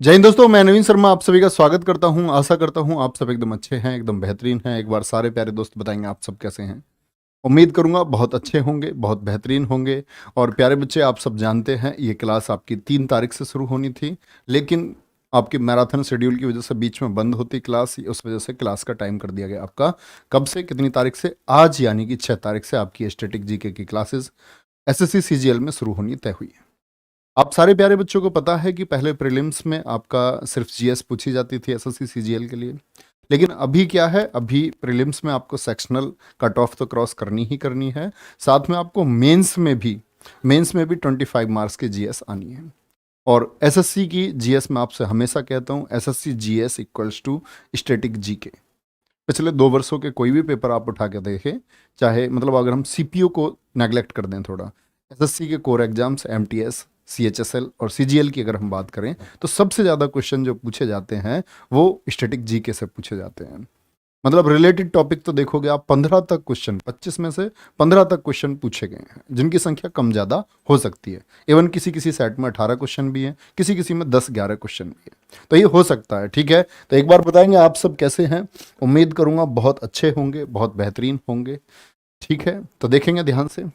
जय हिंद दोस्तों, मैं नवीन शर्मा आप सभी का स्वागत करता हूं। आशा करता हूं आप सब एकदम अच्छे हैं, एकदम बेहतरीन हैं। एक बार सारे प्यारे दोस्त बताएंगे आप सब कैसे हैं। उम्मीद करूंगा बहुत अच्छे होंगे, बहुत बेहतरीन होंगे। और प्यारे बच्चे, आप सब जानते हैं ये क्लास आपकी 3 तारीख से शुरू होनी थी, लेकिन आपकी मैराथन शेड्यूल की वजह से बीच में बंद होती क्लास, उस वजह से क्लास का टाइम कर दिया गया आपका। कब से कितनी तारीख से? आज यानी कि 6 तारीख से आपकी स्टैटिक जीके की क्लासेस एसएससी सीजीएल में शुरू होनी तय हुई है। आप सारे प्यारे बच्चों को पता है कि पहले प्रीलिम्स में आपका सिर्फ जीएस पूछी जाती थी एसएससी सीजीएल के लिए, लेकिन अभी क्या है, अभी प्रीलिम्स में आपको सेक्शनल कट ऑफ तो क्रॉस करनी ही करनी है। साथ में आपको मेंस में भी 25 मार्क्स की जीएस आनी है। और एसएससी की जीएस में आपसे हमेशा कहता हूँ, SSC GS equals to static GK. पिछले 2 वर्षों के कोई भी पेपर आप उठा के देखें, चाहे मतलब अगर हम सीपीओ को नेग्लेक्ट कर दें थोड़ा, एसएससी के कोर एग्जाम्स एमटीएस, सीएचएसएल और सीजीएल की अगर हम बात करें, तो सबसे ज़्यादा क्वेश्चन जो पूछे जाते हैं वो स्टैटिक जीके से पूछे जाते हैं। मतलब रिलेटेड टॉपिक तो देखोगे आप 15 तक क्वेश्चन, 25 में से 15 तक क्वेश्चन पूछे गए हैं, जिनकी संख्या कम ज़्यादा हो सकती है। इवन किसी किसी सेट में 18 क्वेश्चन भी हैं, किसी किसी में 10-11 क्वेश्चन भी है, तो ये हो सकता है। ठीक है, तो एक बार बताएंगे आप सब कैसे हैं। उम्मीद करूंगा बहुत अच्छे होंगे, बहुत बेहतरीन होंगे। ठीक है, तो देखेंगे ध्यान से।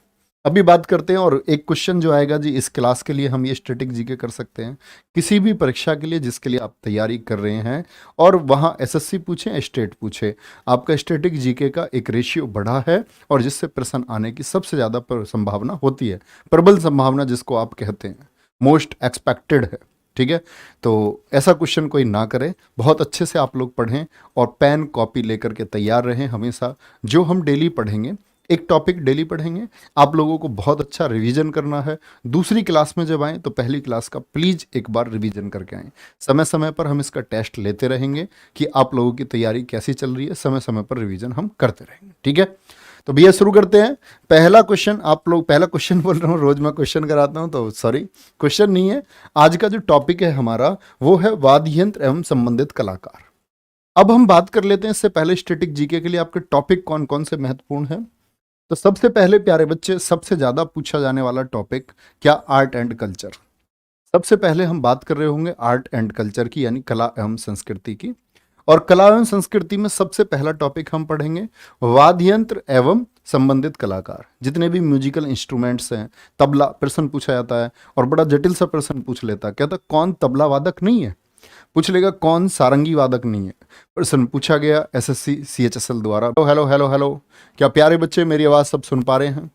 अभी बात करते हैं, और एक क्वेश्चन जो आएगा जी, इस क्लास के लिए हम ये स्टैटिक जीके कर सकते हैं किसी भी परीक्षा के लिए जिसके लिए आप तैयारी कर रहे हैं, और वहाँ एसएससी पूछे स्टेट पूछे, आपका स्टैटिक जीके का एक रेशियो बढ़ा है, और जिससे प्रश्न आने की सबसे ज़्यादा संभावना होती है, प्रबल संभावना जिसको आप कहते हैं, मोस्ट एक्सपेक्टेड है। ठीक है, तो ऐसा क्वेश्चन कोई ना करे, बहुत अच्छे से आप लोग पढ़ें और पेन कॉपी लेकर के तैयार रहें हमेशा। जो हम डेली पढ़ेंगे, एक टॉपिक डेली पढ़ेंगे, आप लोगों को बहुत अच्छा रिवीजन करना है। दूसरी क्लास में जब आएँ तो पहली क्लास का प्लीज़ एक बार रिवीजन करके आएँ। समय समय पर हम इसका टेस्ट लेते रहेंगे कि आप लोगों की तैयारी कैसी चल रही है, समय समय पर रिवीजन हम करते रहेंगे। ठीक है, तो भैया शुरू करते हैं। पहला क्वेश्चन, आप लोग पहला क्वेश्चन बोल रहा हूँ, रोज मैं क्वेश्चन कराता हूँ तो सॉरी, क्वेश्चन नहीं है। आज का जो टॉपिक है हमारा वो है वाद्य यंत्र एवं संबंधित कलाकार। अब हम बात कर लेते हैं, इससे पहले स्टैटिक जीके के लिए आपके टॉपिक कौन कौन से महत्वपूर्ण है। तो सबसे पहले प्यारे बच्चे, सबसे ज्यादा पूछा जाने वाला टॉपिक क्या? Art and culture. सबसे पहले हम बात कर रहे होंगे आर्ट एंड कल्चर की, यानी कला एवं संस्कृति की। और कला एवं संस्कृति में सबसे पहला टॉपिक हम पढ़ेंगे वाद्य यंत्र एवं संबंधित कलाकार। जितने भी म्यूजिकल इंस्ट्रूमेंट्स हैं, तबला प्रश्न पूछा जाता है, और बड़ा जटिल सा प्रश्न पूछ लेता है, कहता कौन तबला वादक नहीं है, पूछ लेगा कौन सारंगी वादक नहीं है। प्रश्न पूछा गया एसएससी सीएचएसएल द्वारा। हेलो हेलो हेलो, क्या प्यारे बच्चे मेरी आवाज़ सब सुन पा रहे हैं?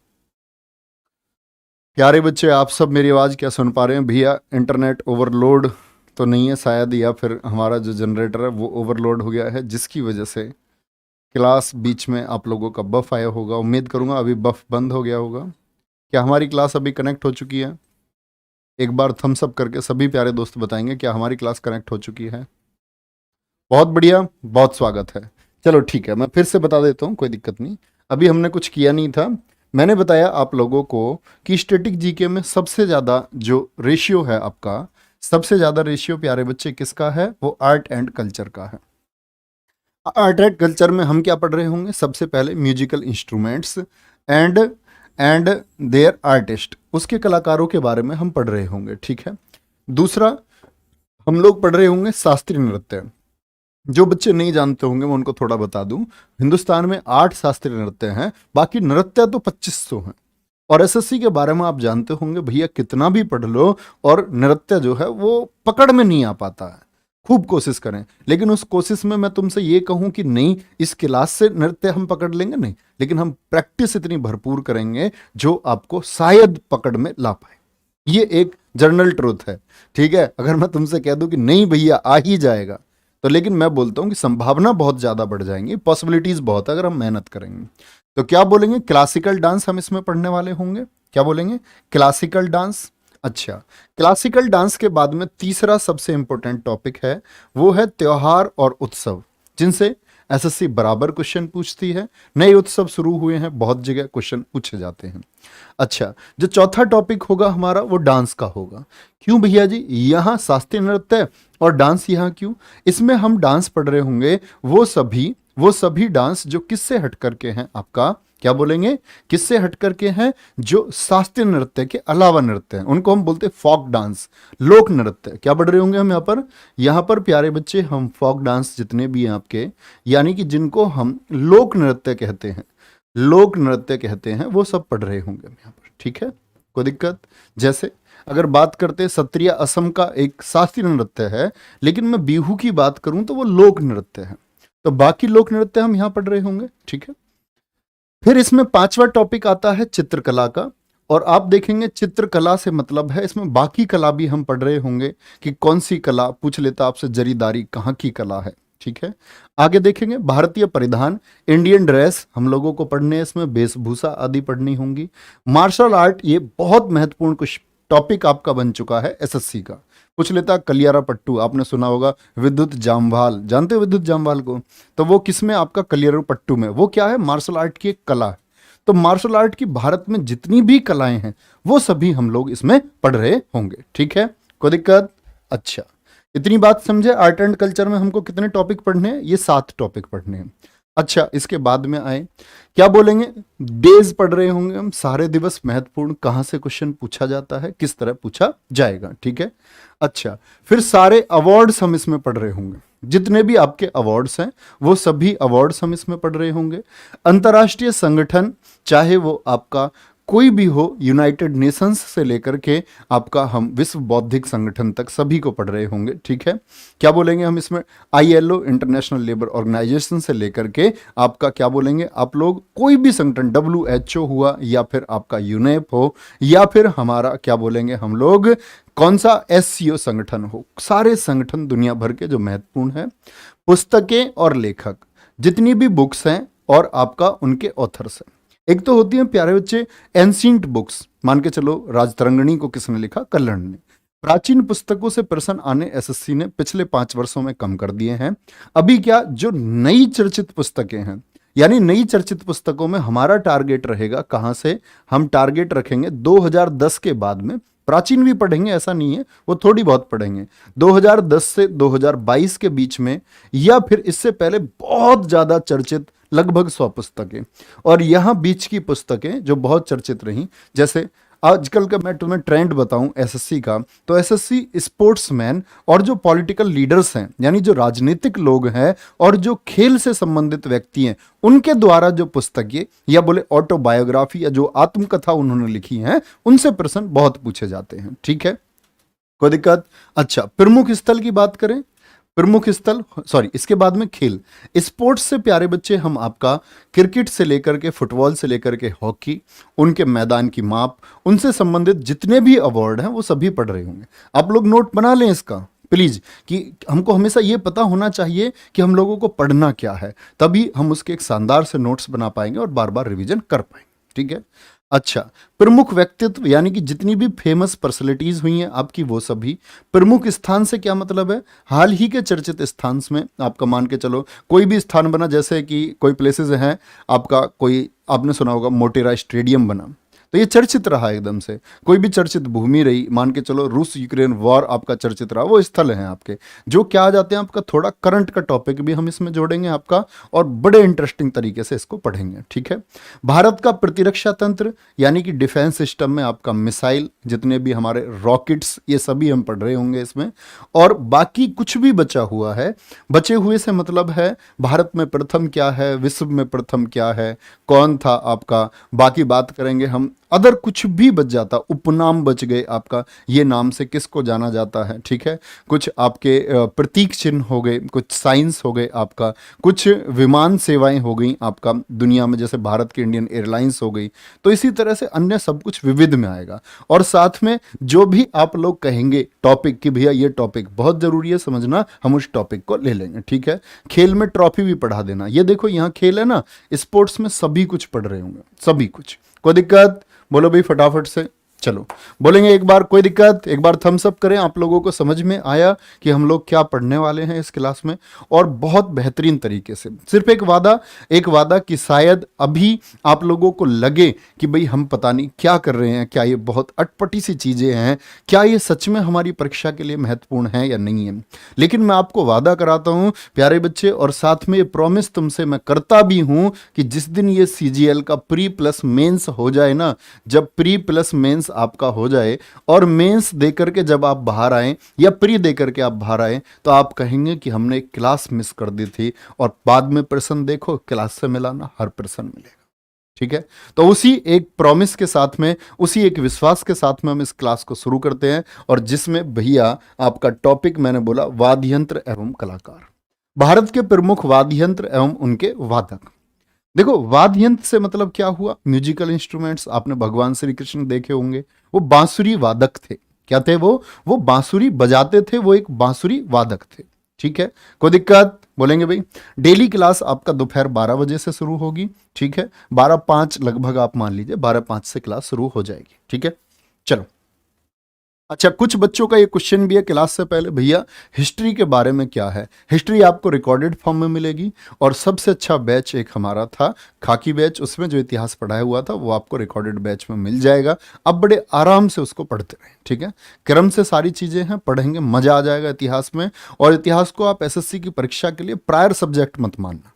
प्यारे बच्चे आप सब मेरी आवाज़ क्या सुन पा रहे हैं? भैया इंटरनेट ओवरलोड तो नहीं है शायद, या फिर हमारा जो जनरेटर है वो ओवरलोड हो गया है, जिसकी वजह से क्लास बीच में आप लोगों का बफ आया होगा। उम्मीद करूंगा अभी बफ बंद हो गया होगा। क्या हमारी क्लास अभी कनेक्ट हो चुकी है? एक बार थम्स अप करके सभी प्यारे दोस्त बताएंगे क्या हमारी क्लास कनेक्ट हो चुकी है। बहुत बढ़िया, बहुत स्वागत है। चलो ठीक है, मैं फिर से बता देता हूँ, कोई दिक्कत नहीं। अभी हमने कुछ किया नहीं था, मैंने बताया आप लोगों को कि स्टैटिक जीके में सबसे ज़्यादा जो रेशियो है आपका, सबसे ज़्यादा रेशियो प्यारे बच्चे किसका है? वो आर्ट एंड कल्चर का है। आर्ट एंड कल्चर में हम क्या पढ़ रहे होंगे? सबसे पहले musical instruments and and their artist, उसके कलाकारों के बारे में हम पढ़ रहे होंगे। ठीक है, दूसरा हम लोग पढ़ रहे होंगे शास्त्रीय नृत्य। जो बच्चे नहीं जानते होंगे मैं उनको थोड़ा बता दूं, हिंदुस्तान में 8 शास्त्रीय नृत्य हैं, बाकी नृत्य तो 2500 हैं। और एसएससी के बारे में आप जानते होंगे भैया, कितना भी पढ़ लो और नृत्य जो है वो पकड़ में नहीं आ पाता है। खूब कोशिश करें, लेकिन उस कोशिश में मैं तुमसे ये कहूं कि नहीं इस क्लास से नृत्य हम पकड़ लेंगे, नहीं, लेकिन हम प्रैक्टिस इतनी भरपूर करेंगे जो आपको शायद पकड़ में ला पाए। ये एक जर्नल ट्रूथ है। ठीक है, अगर मैं तुमसे कह दूं कि नहीं भैया आ ही जाएगा, तो लेकिन मैं बोलता हूं कि संभावना बहुत ज़्यादा बढ़ जाएंगी, पॉसिबिलिटीज़ बहुत है अगर हम मेहनत करेंगे। तो क्या बोलेंगे? क्लासिकल डांस हम इसमें पढ़ने वाले होंगे। क्या बोलेंगे? Classical dance. अच्छा, क्लासिकल डांस के बाद में तीसरा सबसे इंपॉर्टेंट टॉपिक है, वो है त्योहार और उत्सव, जिनसे एसएससी बराबर क्वेश्चन पूछती है। नए उत्सव शुरू हुए हैं, बहुत जगह क्वेश्चन पूछे जाते हैं। अच्छा, जो चौथा टॉपिक होगा हमारा वो डांस का होगा। क्यों भैया जी, यहाँ शास्त्रीय नृत्य और डांस यहाँ क्यों? इसमें हम डांस पढ़ रहे होंगे वो सभी डांस जो किससे हट करके हैं? आपका क्या बोलेंगे, किससे हट करके हैं, जो शास्त्रीय नृत्य के अलावा नृत्य हैं उनको हम बोलते हैं फोक डांस, लोक नृत्य। क्या पढ़ रहे होंगे हम यहाँ पर प्यारे बच्चे, हम फोक डांस जितने भी हैं आपके, यानी कि जिनको हम लोक नृत्य कहते हैं, लोक नृत्य कहते हैं, वो सब पढ़ रहे होंगे हम यहाँ पर। ठीक है, कोई दिक्कत। जैसे अगर बात करते हैं सत्रिया असम का एक शास्त्रीय नृत्य है, लेकिन मैं बिहू की बात करूं तो वो लोक नृत्य है, तो बाकी लोक नृत्य हम यहां पढ़ रहे होंगे। ठीक है, फिर इसमें पांचवा टॉपिक आता है चित्रकला का, और आप देखेंगे चित्रकला से मतलब है इसमें बाकी कला भी हम पढ़ रहे होंगे कि कौन सी कला, पूछ लेता आपसे जरीदारी कहाँ की कला है। ठीक है, आगे देखेंगे भारतीय परिधान, इंडियन ड्रेस हम लोगों को पढ़ने, इसमें वेशभूषा आदि पढ़नी होंगी। मार्शल आर्ट, ये बहुत महत्वपूर्ण कुछ टॉपिक आपका बन चुका है एसएससी का। पूछ लेता कलियारा पट्टू, आपने सुना होगा, विद्युत जामवाल, जानते हो विद्युत जामवाल को, तो वो किसमें आपका कलियारा पट्टू में, वो क्या है, मार्शल आर्ट की एक कला है। तो मार्शल आर्ट की भारत में जितनी भी कलाएं हैं वो सभी हम लोग इसमें पढ़ रहे होंगे। ठीक है, कोई दिक्कत। अच्छा, इतनी बात समझे। आर्ट एंड कल्चर में हमको कितने टॉपिक पढ़ने हैं, ये 7 टॉपिक पढ़ने हैं। अच्छा, इसके बाद में आए, क्या बोलेंगे, डेज पढ़ रहे होंगे हम, सारे दिवस महत्वपूर्ण, कहां से क्वेश्चन पूछा जाता है, किस तरह पूछा जाएगा। ठीक है, अच्छा, फिर सारे अवार्ड्स हम इसमें पढ़ रहे होंगे, जितने भी आपके अवार्ड्स हैं वो सभी अवार्ड्स हम इसमें पढ़ रहे होंगे। अंतर्राष्ट्रीय संगठन, चाहे वो आपका कोई भी हो, यूनाइटेड नेशंस से लेकर के आपका हम विश्व बौद्धिक संगठन तक सभी को पढ़ रहे होंगे। ठीक है, क्या बोलेंगे हम इसमें, आईएलओ इंटरनेशनल लेबर ऑर्गेनाइजेशन से लेकर के आपका क्या बोलेंगे आप लोग, कोई भी संगठन, डब्ल्यूएचओ हुआ या फिर आपका यूनेप हो या फिर हमारा क्या बोलेंगे हम लोग कौन सा एससीओ संगठन हो, सारे संगठन दुनिया भर के जो महत्वपूर्ण है। पुस्तकें और लेखक, जितनी भी बुक्स हैं और आपका उनके ऑथर्स हैं। एक तो होती हैं प्यारे बच्चे एंशिएंट बुक्स, मान के चलो राजतरंगिणी को किसने लिखा, कल्हण ने। प्राचीन पुस्तकों से प्रश्न आने एसएससी ने पिछले 5 वर्षों में कम कर दिए हैं। अभी क्या, जो नई चर्चित पुस्तकें हैं, यानी नई चर्चित पुस्तकों में हमारा टारगेट रहेगा, कहां से हम टारगेट रखेंगे, 2010 के बाद में। प्राचीन भी पढ़ेंगे ऐसा नहीं है, वो थोड़ी बहुत पढ़ेंगे, 2010 से 2022 के बीच में, या फिर इससे पहले बहुत ज्यादा चर्चित लगभग 100 पुस्तकें, और यहां बीच की पुस्तकें जो बहुत चर्चित रहीं, जैसे आजकल का मैं तुम्हें ट्रेंड बताऊं एसएससी का, तो एसएससी स्पोर्ट्समैन और जो पॉलिटिकल लीडर्स हैं, यानी जो राजनीतिक लोग हैं और जो खेल से संबंधित व्यक्ति हैं, उनके द्वारा जो पुस्तकें या बोले ऑटोबायोग्राफी या जो आत्मकथा उन्होंने लिखी हैं, उनसे प्रश्न बहुत पूछे जाते हैं। ठीक है, कोई दिक्कत। अच्छा, प्रमुख स्थल की बात करें, प्रमुख स्थल, सॉरी, इसके बाद में खेल, स्पोर्ट्स से प्यारे बच्चे हम आपका क्रिकेट से लेकर के फुटबॉल से लेकर के हॉकी, उनके मैदान की माप, उनसे संबंधित जितने भी अवार्ड हैं वो सभी पढ़ रहे होंगे। आप लोग नोट बना लें इसका प्लीज, कि हमको हमेशा ये पता होना चाहिए कि हम लोगों को पढ़ना क्या है, तभी हम उसके एक शानदार से नोट्स बना पाएंगे और बार बार रिवीजन कर पाएंगे। ठीक है, अच्छा, प्रमुख व्यक्तित्व, यानी कि जितनी भी फेमस पर्सनैलिटीज हुई हैं आपकी, वो सभी। प्रमुख स्थान से क्या मतलब है, हाल ही के चर्चित स्थान में आपका मान के चलो कोई भी स्थान बना, जैसे कि कोई प्लेसेस हैं आपका, कोई आपने सुना होगा मोटेरा स्टेडियम बना, तो ये चर्चित रहा एकदम से। कोई भी चर्चित भूमि रही, मान के चलो रूस यूक्रेन वॉर आपका चर्चित रहा, वो स्थल हैं आपके, जो क्या आ जाते हैं आपका, थोड़ा करंट का टॉपिक भी हम इसमें जोड़ेंगे आपका, और बड़े इंटरेस्टिंग तरीके से इसको पढ़ेंगे। ठीक है, भारत का प्रतिरक्षा तंत्र, यानी कि डिफेंस सिस्टम में आपका मिसाइल, जितने भी हमारे रॉकेट्स, ये सभी हम पढ़ रहे होंगे इसमें। और बाकी कुछ भी बचा हुआ है, बचे हुए से मतलब है भारत में प्रथम क्या है, विश्व में प्रथम क्या है, कौन था आपका, बाकी बात करेंगे हम। अदर कुछ भी बच जाता, उपनाम बच गए आपका, ये नाम से किसको जाना जाता है। ठीक है, कुछ आपके प्रतीक चिन्ह हो गए, कुछ साइंस हो गए आपका, कुछ विमान सेवाएं हो गई आपका दुनिया में, जैसे भारत की इंडियन एयरलाइंस हो गई। तो इसी तरह से अन्य सब कुछ विविध में आएगा, और साथ में जो भी आप लोग कहेंगे टॉपिक कि भैया ये टॉपिक बहुत जरूरी है समझना, हम उस टॉपिक को ले लेंगे। ठीक है, खेल में ट्रॉफी भी पढ़ा देना, ये देखो यहाँ खेल है ना, स्पोर्ट्स में सभी कुछ पढ़ रहे होंगे, सभी कुछ, कोई दिक्कत, बोलो भाई फटाफट से। चलो बोलेंगे एक बार, कोई दिक्कत, एक बार थम्स अप करें। आप लोगों को समझ में आया कि हम लोग क्या पढ़ने वाले हैं इस क्लास में, और बहुत बेहतरीन तरीके से। सिर्फ एक वादा कि शायद अभी आप लोगों को लगे कि भाई हम पता नहीं क्या कर रहे हैं, क्या ये बहुत अटपटी सी चीज़ें हैं, क्या ये सच में हमारी परीक्षा के लिए महत्वपूर्ण है या नहीं है। लेकिन मैं आपको वादा कराता हूँ प्यारे बच्चे, और साथ में ये प्रॉमिस तुमसे मैं करता भी हूँ कि जिस दिन ये CGL का प्री प्लस मेंस हो जाए ना, जब प्री प्लस मेंस आपका हो जाए और मेंस देकर के जब आप बाहर आए या प्री देकर के आप बाहर आए, तो आप कहेंगे कि हमने एक क्लास मिस कर दी थी, और बाद में प्रश्न देखो क्लास से मिलाना, हर प्रश्न मिलेगा। ठीक है, तो उसी एक प्रॉमिस के साथ में, उसी एक विश्वास के साथ में हम इस क्लास को शुरू करते हैं, और जिसमें भैया आपका टॉपिक मैंने बोला वाद्य यंत्र एवं कलाकार, भारत के प्रमुख वाद्य यंत्र एवं उनके वादक। देखो वाद्य यंत्र से मतलब क्या हुआ, म्यूजिकल इंस्ट्रूमेंट्स। आपने भगवान श्री कृष्ण देखे होंगे, वो बांसुरी वादक थे। क्या थे वो बांसुरी बजाते थे, वो एक बांसुरी वादक थे। ठीक है, कोई दिक्कत, बोलेंगे भाई। डेली क्लास आपका दोपहर 12 बजे से शुरू होगी। ठीक है, 12:05 लगभग आप मान लीजिए, 12:05 से क्लास शुरू हो जाएगी। ठीक है, चलो। अच्छा, कुछ बच्चों का ये क्वेश्चन भी है क्लास से पहले, भैया हिस्ट्री के बारे में क्या है। हिस्ट्री आपको रिकॉर्डेड फॉर्म में मिलेगी, और सबसे अच्छा बैच एक हमारा था खाकी बैच, उसमें जो इतिहास पढ़ाया हुआ था वो आपको रिकॉर्डेड बैच में मिल जाएगा। अब बड़े आराम से उसको पढ़ते रहें। ठीक है, क्रम से सारी चीज़ें हैं, पढ़ेंगे, मजा आ जाएगा इतिहास में। और इतिहास को आप SSC की परीक्षा के लिए प्रायर सब्जेक्ट मत मानना,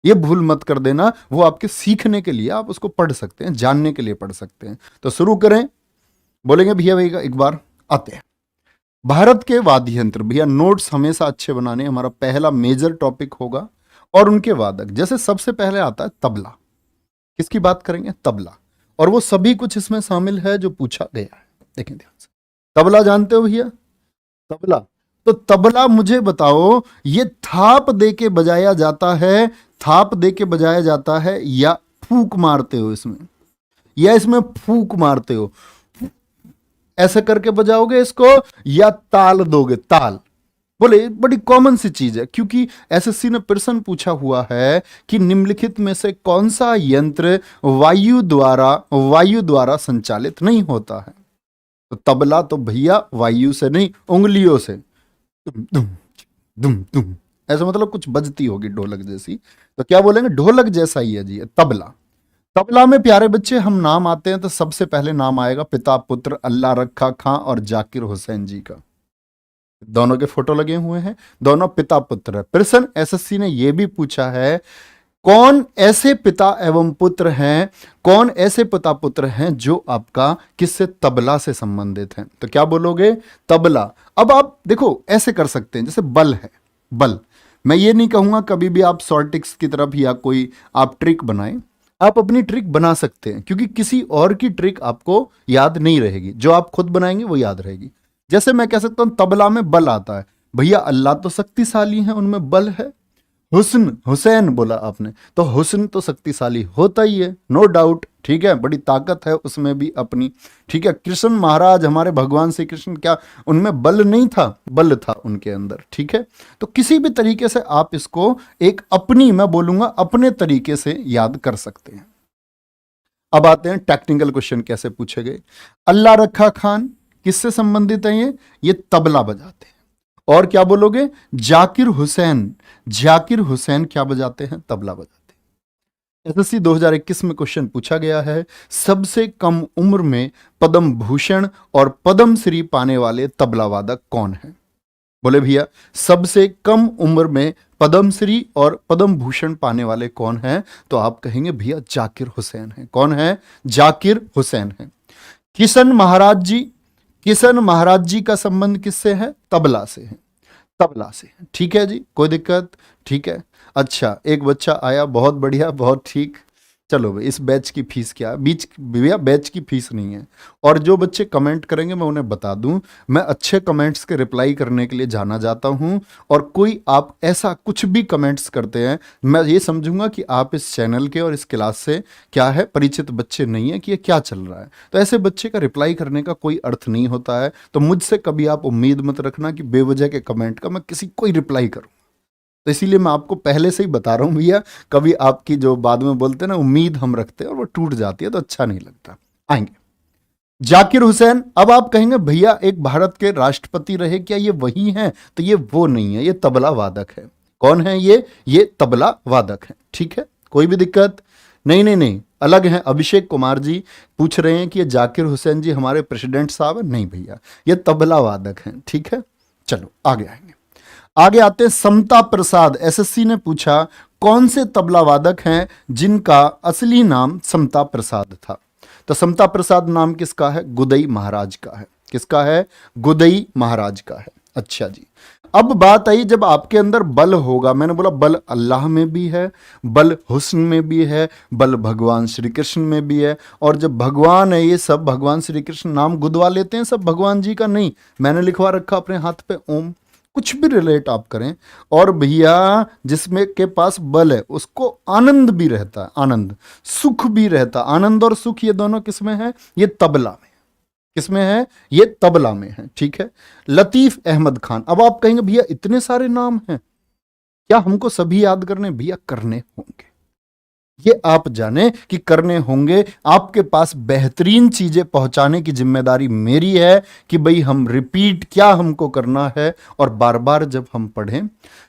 ये भूल मत कर देना। वो आपके सीखने के लिए, आप उसको पढ़ सकते हैं, जानने के लिए पढ़ सकते हैं। तो शुरू करें, बोलेंगे भैया भैया एक बार आते हैं। भारत के वाद्य यंत्र, भैया नोट्स हमेशा अच्छे बनाने, हमारा पहला मेजर टॉपिक होगा। और उनके वादक, जैसे सबसे पहले आता है तबला। किसकी बात करेंगे, तबला। और वो सभी कुछ इसमें शामिल है जो पूछा गया है। देखें ध्यान से, तबला जानते हो भैया, तबला। तो तबला मुझे बताओ, ये थाप दे के बजाया जाता है, थाप दे के बजाया जाता है, या फूक मारते हो इसमें, या इसमें फूक मारते हो, ऐसे करके बजाओगे इसको, या ताल दोगे, ताल। बोले बड़ी कॉमन सी चीज है, क्योंकि SSC ने प्रश्न पूछा हुआ है कि निम्नलिखित में से कौन सा यंत्र वायु द्वारा संचालित नहीं होता है। तो तबला तो भैया वायु से नहीं, उंगलियों से दुम दुम दुम दुम, ऐसा मतलब कुछ बजती होगी ढोलक जैसी। तो क्या बोलेंगे, ढोलक जैसा ही है जी तबला। तबला में प्यारे बच्चे हम नाम आते हैं, तो सबसे पहले नाम आएगा पिता पुत्र अल्लाह रखा खां और जाकिर हुसैन जी का। दोनों के फोटो लगे हुए हैं, दोनों पिता पुत्र है। प्रश्न SSC ने यह भी पूछा है, कौन ऐसे पिता एवं पुत्र हैं, कौन ऐसे पिता पुत्र हैं जो आपका किससे, तबला से संबंधित हैं। तो क्या बोलोगे, तबला। अब आप देखो ऐसे कर सकते हैं, जैसे बल है, बल। मैं ये नहीं कहूंगा कभी भी आप शॉर्टिक्स की तरफ या कोई आप ट्रिक बनाएं, आप अपनी ट्रिक बना सकते हैं, क्योंकि किसी और की ट्रिक आपको याद नहीं रहेगी, जो आप खुद बनाएंगे वो याद रहेगी। जैसे मैं कह सकता हूं तबला में बल आता है, भैया अल्लाह तो शक्तिशाली है, उनमें बल है। हुस्न, हुसैन बोला आपने, तो हुस्न तो शक्तिशाली होता ही है, नो डाउट। ठीक है, बड़ी ताकत है उसमें भी अपनी। ठीक है, कृष्ण महाराज हमारे भगवान श्री कृष्ण, क्या उनमें बल नहीं था, बल था उनके अंदर। ठीक है, तो किसी भी तरीके से आप इसको एक अपनी, मैं बोलूंगा अपने तरीके से याद कर सकते हैं। अब आते हैं टेक्निकल क्वेश्चन कैसे पूछे गए। अल्लाह रखा खान किससे संबंधित है, ये तबला बजाते हैं। और क्या बोलोगे, जाकिर हुसैन, जाकिर हुसैन क्या बजाते हैं, तबला बजाते हैं। SSC 2021 में क्वेश्चन पूछा गया है, सबसे कम उम्र में पद्म भूषण और पद्म श्री पाने वाले तबला वादक कौन है। बोले भैया सबसे कम उम्र में पद्म श्री और पद्म भूषण पाने वाले कौन हैं, तो आप कहेंगे भैया जाकिर हुसैन है। कौन है, जाकिर हुसैन है। किशन महाराज जी, किशन महाराज जी का संबंध किससे है, तबला से है, तबला से। ठीक है जी, कोई दिक्कत, ठीक है। अच्छा, एक बच्चा आया, बहुत बढ़िया, बहुत ठीक। चलो भाई, इस बैच की फीस क्या है, भैया बैच की फीस नहीं है। और जो बच्चे कमेंट करेंगे मैं उन्हें बता दूं, मैं अच्छे कमेंट्स के रिप्लाई करने के लिए जाना जाता हूं, और कोई आप ऐसा कुछ भी कमेंट्स करते हैं, मैं ये समझूंगा कि आप इस चैनल के और इस क्लास से क्या है परिचित बच्चे नहीं है, कि ये क्या चल रहा है। तो ऐसे बच्चे का रिप्लाई करने का कोई अर्थ नहीं होता है। तो मुझसे कभी आप उम्मीद मत रखना कि बेवजह के कमेंट का मैं किसी कोई रिप्लाई करूँ। तो इसीलिए मैं आपको पहले से ही बता रहा हूं भैया, कभी आपकी जो बाद में बोलते हैं ना उम्मीद हम रखते हैं और वो टूट जाती है, तो अच्छा नहीं लगता। आएंगे, जाकिर हुसैन। अब आप कहेंगे भैया एक भारत के राष्ट्रपति रहे, क्या ये वही हैं? तो ये वो नहीं है, ये तबला वादक है। कौन है ये तबला वादक है। ठीक है, कोई भी दिक्कत नहीं। नहीं नहीं, अलग है। अभिषेक कुमार जी पूछ रहे हैं कि ये जाकिर हुसैन जी हमारे प्रेसिडेंट साहब है? नहीं भैया, ये तबला वादक हैं। ठीक है, चलो आगे आएंगे। आगे आते हैं समता प्रसाद। एसएससी ने पूछा कौन से तबला वादक हैं जिनका असली नाम समता प्रसाद था? तो समता प्रसाद नाम किसका है? गुदई महाराज का है। किसका है? गुदई महाराज का है। अच्छा जी, अब बात आई जब आपके अंदर बल होगा। मैंने बोला बल अल्लाह में भी है, बल हुस्न में भी है, बल भगवान श्री कृष्ण में भी है। और जब भगवान है, ये सब भगवान श्री कृष्ण नाम गुदवा लेते हैं, सब भगवान जी का नहीं। मैंने लिखवा रखा अपने हाथ पे ओम। कुछ भी रिलेट आप करें, और भैया जिसमें के पास बल है उसको आनंद भी रहता है, आनंद सुख भी रहता है। आनंद और सुख ये दोनों किसमें है? ये तबला में। किसमें है? ये तबला में है। ठीक है, लतीफ अहमद खान। अब आप कहेंगे भैया इतने सारे नाम हैं, क्या हमको सभी याद करने? भैया करने होंगे, ये आप जाने कि करने होंगे। आपके पास बेहतरीन चीजें पहुंचाने की जिम्मेदारी मेरी है कि भाई हम रिपीट क्या हमको करना है, और बार बार जब हम पढ़ें।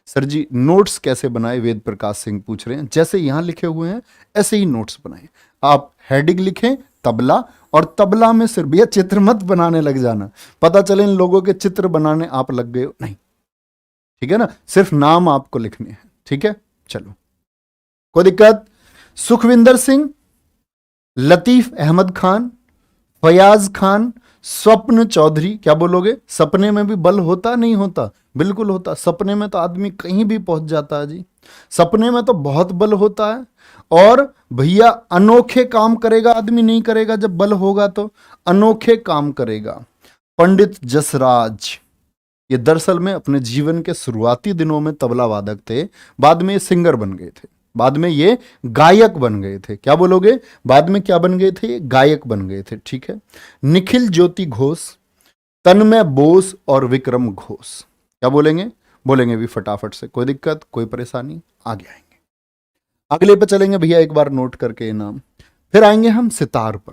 सर जी नोट्स कैसे बनाए? वेद प्रकाश सिंह पूछ रहे हैं। जैसे यहां लिखे हुए हैं ऐसे ही नोट्स बनाए। आप हेडिंग लिखें तबला, और तबला में सिर्फ भैया चित्र मत बनाने लग जाना, पता चले इन लोगों के चित्र बनाने आप लग गए हो। नहीं, ठीक है ना, सिर्फ नाम आपको लिखने हैं। ठीक है, चलो कोई दिक्कत? सुखविंदर सिंह, लतीफ अहमद खान, फयाज खान, स्वप्न चौधरी। क्या बोलोगे? सपने में भी बल होता नहीं होता? बिल्कुल होता। सपने में तो आदमी कहीं भी पहुंच जाता है जी, सपने में तो बहुत बल होता है। और भैया अनोखे काम करेगा आदमी, नहीं करेगा जब बल होगा तो अनोखे काम करेगा। पंडित जसराज, ये दरअसल में अपने जीवन के शुरुआती दिनों में तबला वादक थे, बाद में ये सिंगर बन गए थे, बाद में ये गायक बन गए थे। क्या बोलोगे? बाद में क्या बन गए थे? ये गायक बन गए थे। ठीक है, निखिल ज्योति घोष, तन्मय बोस और विक्रम घोष। क्या बोलेंगे? बोलेंगे भी फटाफट से, कोई दिक्कत कोई परेशानी? आगे आएंगे, अगले पे चलेंगे भैया, एक बार नोट करके ये नाम। फिर आएंगे हम सितार पर।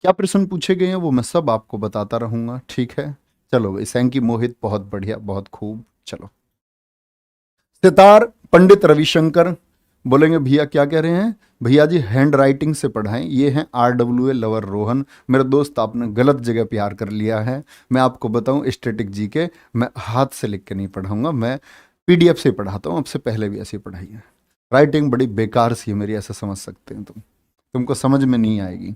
क्या प्रश्न पूछे गए हैं वो मैं सब आपको बताता रहूंगा। ठीक है, चलो भाई। सैंकी मोहित बहुत बढ़िया, बहुत खूब। चलो सितार पंडित रविशंकर। बोलेंगे भैया क्या कह रहे हैं? भैया जी हैंड राइटिंग से पढ़ाएं। ये हैं RWA लवर रोहन। मेरे दोस्त आपने गलत जगह प्यार कर लिया है। मैं आपको बताऊं स्टैटिक जी के मैं हाथ से लिख के नहीं पढ़ाऊंगा, मैं PDF से पढ़ाता हूं। अब से पहले भी ऐसी पढ़ाई है। राइटिंग बड़ी बेकार सी है मेरी, ऐसा समझ सकते हैं तुम, तुमको समझ में नहीं आएगी।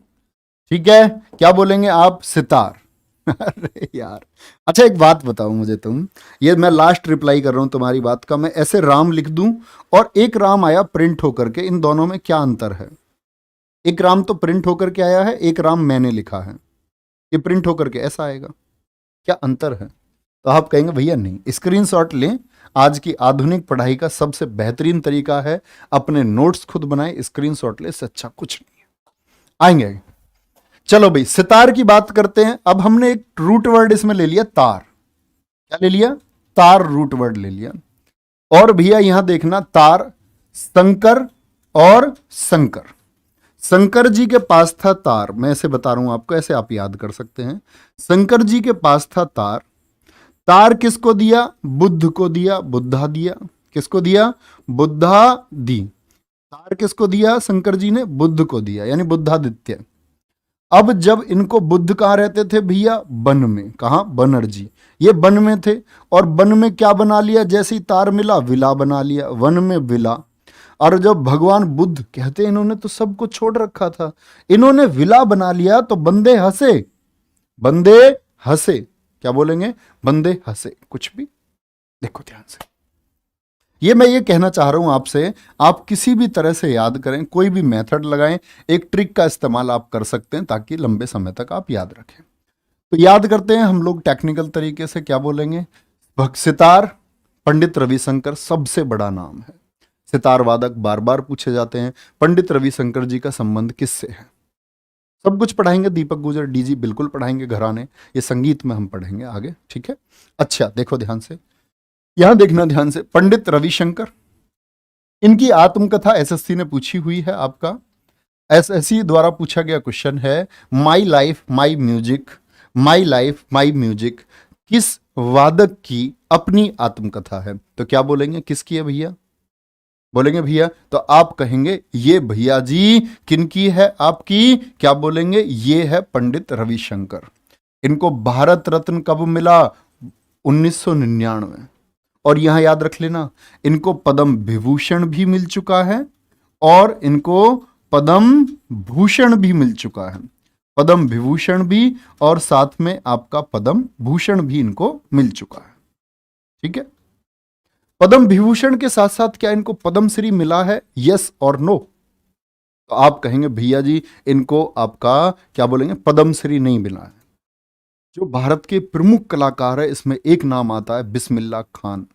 ठीक है, क्या बोलेंगे आप? सितार। अरे यार, अच्छा एक बात बताओ मुझे तुम, ये मैं लास्ट रिप्लाई कर रहा हूं तुम्हारी बात का। मैं ऐसे राम लिख दूं और एक राम आया प्रिंट होकर के, इन दोनों में क्या अंतर है? एक राम तो प्रिंट होकर के आया है, एक राम मैंने लिखा है, ये प्रिंट होकर के ऐसा आएगा, क्या अंतर है? तो आप कहेंगे भैया नहीं, स्क्रीनशॉट लें। आज की आधुनिक पढ़ाई का सबसे बेहतरीन तरीका है अपने नोट्स खुद बनाए, स्क्रीनशॉट ले, इससे अच्छा कुछ नहीं है। आएंगे, चलो भाई सितार की बात करते हैं। अब हमने एक रूट वर्ड इसमें ले लिया तार। क्या ले लिया? तार रूट वर्ड ले लिया। और भैया यहां देखना, तार शंकर और शंकर। शंकर जी के पास था तार, मैं ऐसे बता रहा हूं आपको, ऐसे आप याद कर सकते हैं। शंकर जी के पास था तार। तार किसको दिया? बुद्ध को दिया, बुद्धा दिया। किसको दिया? बुद्धा दी। तार किसको दिया? शंकर जी ने बुद्ध को दिया, यानी बुद्धादित्य। अब जब इनको बुद्ध कहाँ रहते थे भैया? वन में। कहाँ? बनर्जी। ये वन में थे, और वन में क्या बना लिया? जैसे ही तार मिला विला बना लिया, वन में विला। और जब भगवान बुद्ध कहते हैं इन्होंने तो सब कुछ छोड़ रखा था, इन्होंने विला बना लिया, तो बंदे हंसे, बंदे हंसे। क्या बोलेंगे? बंदे हंसे। कुछ भी देखो ध्यान से, ये मैं ये कहना चाह रहा हूं आपसे, आप किसी भी तरह से याद करें, कोई भी मेथड लगाएं, एक ट्रिक का इस्तेमाल आप कर सकते हैं ताकि लंबे समय तक आप याद रखें। तो याद करते हैं हम लोग टेक्निकल तरीके से। क्या बोलेंगे? सितार पंडित रविशंकर सबसे बड़ा नाम है। सितार वादक बार बार पूछे जाते हैं। पंडित रविशंकर जी का संबंध किससे है? सब कुछ पढ़ाएंगे, दीपक गुजर DG बिल्कुल पढ़ाएंगे, घराने, ये संगीत में हम पढ़ेंगे आगे। ठीक है, अच्छा देखो ध्यान से, यहां देखना ध्यान से। पंडित रविशंकर, इनकी आत्मकथा SSC ने पूछी हुई है आपका। एसएससी द्वारा पूछा गया क्वेश्चन है, my life my music, my life my music किस वादक की अपनी आत्मकथा है? तो क्या बोलेंगे, किसकी है भैया? बोलेंगे भैया तो आप कहेंगे ये भैया जी किनकी है आपकी? क्या बोलेंगे? ये है पंडित रविशंकर। इनको भारत रत्न कब मिला? 1999। और यहां याद रख लेना, इनको पद्म विभूषण भी मिल चुका है और इनको पद्म भूषण भी मिल चुका है। पद्म विभूषण भी और साथ में आपका पद्म भूषण भी इनको मिल चुका है। ठीक है, पद्म विभूषण के साथ साथ क्या इनको पद्मश्री मिला है? यस और नो? तो आप कहेंगे भैया जी इनको आपका क्या बोलेंगे, पद्मश्री नहीं मिला है। जो भारत के प्रमुख कलाकार है इसमें एक नाम आता है बिस्मिल्लाह खान।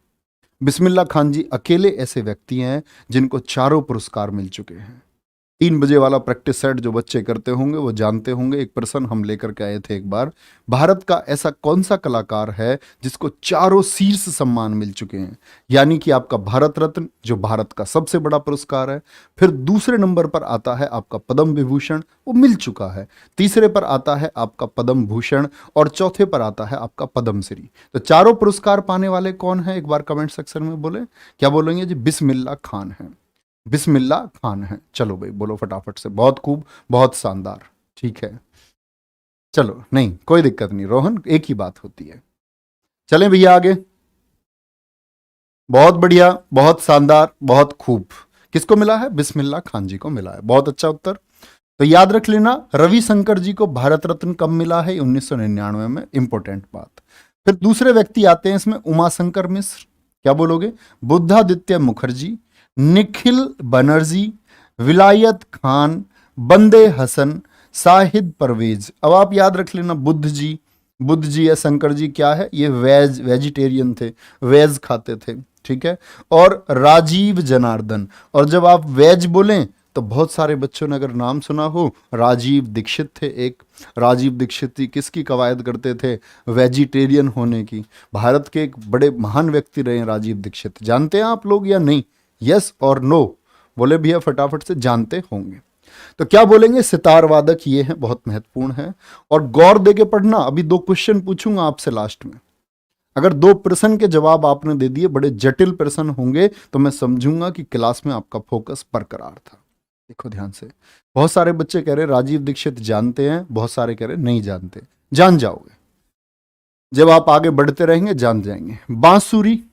बिस्मिल्लाह खान जी अकेले ऐसे व्यक्ति हैं जिनको चारों पुरस्कार मिल चुके हैं। 3 बजे वाला प्रैक्टिस सेट जो बच्चे करते होंगे वो जानते होंगे, एक पर्सन हम लेकर के आए थे एक बार। भारत का ऐसा कौन सा कलाकार है जिसको चारों शीर्ष सम्मान मिल चुके हैं? यानी कि आपका भारत रत्न जो भारत का सबसे बड़ा पुरस्कार है, फिर दूसरे नंबर पर आता है आपका पद्म विभूषण, वो मिल चुका है। तीसरे पर आता है आपका पद्म भूषण और चौथे पर आता है आपका पद्मश्री। तो चारों पुरस्कार पाने वाले कौन है? एक बार कमेंट सेक्शन में बोले। क्या बोलेंगे जी? बिस्मिल्लाह खान है। बिस्मिल्लाह खान है। चलो भाई बोलो फटाफट से, बहुत खूब, बहुत शानदार। ठीक है, चलो नहीं कोई दिक्कत नहीं रोहन, एक ही बात होती है। चलें भैया आगे। बहुत बढ़िया, बहुत शानदार, बहुत खूब। किसको मिला है? बिस्मिल्लाह खान जी को मिला है। बहुत अच्छा उत्तर। तो याद रख लेना, रविशंकर जी को भारत रत्न कब मिला है? 1999 में। इंपॉर्टेंट बात। फिर दूसरे व्यक्ति आते हैं इसमें, उमाशंकर मिश्र। क्या बोलोगे? बुद्धादित्य मुखर्जी, निखिल बनर्जी, विलायत खान, बंदे हसन, शाहिद परवेज। अब आप याद रख लेना, बुद्ध जी या शंकर जी क्या है? ये वेजिटेरियन थे, वेज खाते थे। ठीक है, और राजीव जनार्दन। और जब आप वेज बोलें तो बहुत सारे बच्चों ने अगर नाम सुना हो, राजीव दीक्षित थे एक। राजीव दीक्षित जी किसकी कवायद करते थे? वेजिटेरियन होने की। भारत के एक बड़े महान व्यक्ति रहे हैं राजीव दीक्षित। जानते हैं आप लोग या नहीं? यस और नो? बोले भैया फटाफट से, जानते होंगे। तो क्या बोलेंगे? सितार वादक ये है, बहुत महत्वपूर्ण है। और गौर दे के पढ़ना, अभी 2 क्वेश्चन पूछूंगा आपसे लास्ट में। अगर 2 प्रश्न के जवाब आपने दे दिए, बड़े जटिल प्रश्न होंगे, तो मैं समझूंगा कि क्लास में आपका फोकस बरकरार था। देखो ध्यान से, बहुत सारे बच्चे कह रहे राजीव दीक्षित जानते हैं, बहुत सारे कह रहे नहीं जानते। जान जाओगे, जब आप आगे बढ़ते रहेंगे जान जाएंगे। बांसुरी,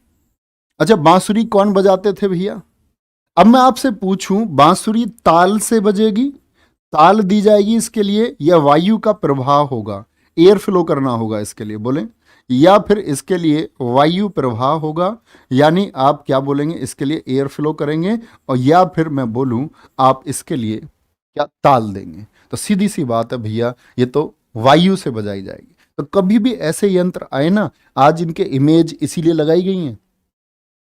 अच्छा बांसुरी कौन बजाते थे भैया? अब मैं आपसे पूछूं, बांसुरी ताल से बजेगी, ताल दी जाएगी इसके लिए, या वायु का प्रभाव होगा, एयर फ्लो करना होगा इसके लिए? बोलें, या फिर इसके लिए वायु प्रभाव होगा, यानी आप क्या बोलेंगे? इसके लिए एयर फ्लो करेंगे, और या फिर मैं बोलूं आप इसके लिए क्या ताल देंगे? तो सीधी सी बात है भैया, ये तो वायु से बजाई जाएगी। तो कभी भी ऐसे यंत्र आए ना, आज इनके इमेज इसीलिए लगाई गई हैं।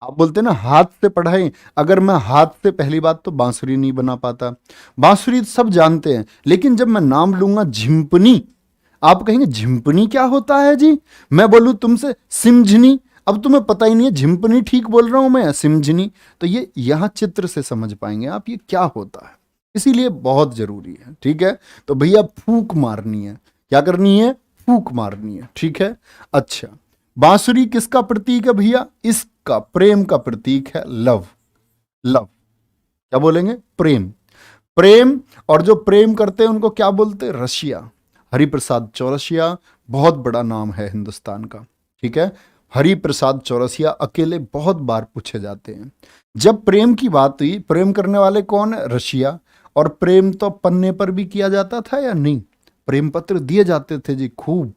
आप बोलते ना हाथ से पढ़ाएं, अगर मैं हाथ से, पहली बात तो बांसुरी नहीं बना पाता। बांसुरी सब जानते हैं, लेकिन जब मैं नाम लूंगा झिंपनी, आप कहेंगे झिंपनी क्या होता है जी? मैं बोलूं तुमसे सिमझनी, अब तुम्हें पता ही नहीं है झिंपनी ठीक बोल रहा हूं मैं या सिमझनी। तो ये यहां चित्र से समझ पाएंगे आप ये क्या होता है, इसीलिए बहुत जरूरी है। ठीक है, तो भैया फूंक मारनी है। क्या करनी है? फूंक मारनी है। ठीक है, अच्छा बांसुरी किसका प्रतीक है भैया? इसका प्रेम का प्रतीक है। लव, लव क्या बोलेंगे? प्रेम, प्रेम। और जो प्रेम करते हैं उनको क्या बोलते हैं? रशिया। हरिप्रसाद चौरसिया बहुत बड़ा नाम है हिंदुस्तान का। ठीक है, हरिप्रसाद चौरसिया अकेले बहुत बार पूछे जाते हैं। जब प्रेम की बात हुई, प्रेम करने वाले कौन है? रशिया। और प्रेम तो पन्ने पर भी किया जाता था या नहीं? प्रेम पत्र दिए जाते थे जी खूब।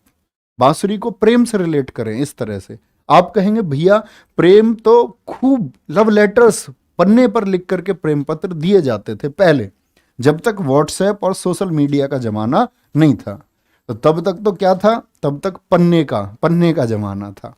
बांसुरी को प्रेम से रिलेट करें इस तरह से, आप कहेंगे भैया प्रेम तो खूब, लव लेटर्स पन्ने पर लिख करके प्रेम पत्र दिए जाते थे पहले, जब तक व्हाट्सएप और सोशल मीडिया का जमाना नहीं था। तो तब तक तो क्या था? तब तक पन्ने का जमाना था।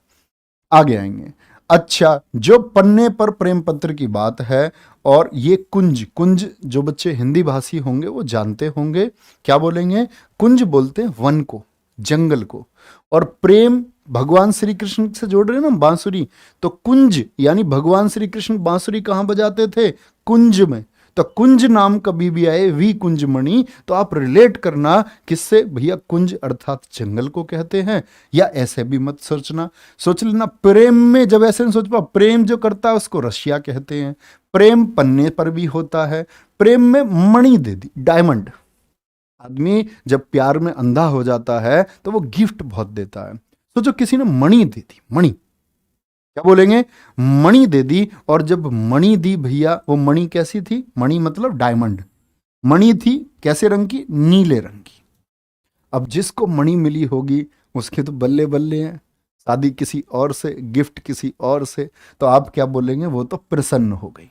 आगे आएंगे। अच्छा, जो पन्ने पर प्रेम पत्र की बात है, और ये कुंज, कुंज जो बच्चे हिंदी भाषी होंगे वो जानते होंगे। क्या बोलेंगे? कुंज बोलते हैं वन को, जंगल को। और प्रेम भगवान श्री कृष्ण से जोड़ रहे हैं ना बांसुरी, तो कुंज यानी भगवान श्री कृष्ण बांसुरी कहां बजाते थे? कुंज में। तो कुंज नाम कभी भी आए, वी कुंज मणि, तो आप रिलेट करना किससे, भैया कुंज अर्थात जंगल को कहते हैं, या ऐसे भी मत सोचना, सोच लेना प्रेम में, जब ऐसे नहीं सोच पा, प्रेम जो करता है उसको रशिया कहते हैं, प्रेम पन्ने पर भी होता है, प्रेम में मणि दे दी, डायमंड। आदमी जब प्यार में अंधा हो जाता है तो वो गिफ्ट बहुत देता है, सोचो किसी ने मणि दे दी, मणि क्या बोलेंगे, मणि दे दी, और जब मणि दी भैया, वो मणि कैसी थी, मणि मतलब डायमंड, मणि थी कैसे रंग की, नीले रंग की। अब जिसको मणि मिली होगी उसके तो बल्ले बल्ले हैं, शादी किसी और से, गिफ्ट किसी और से, तो आप क्या बोलेंगे, वो तो प्रसन्न हो गई,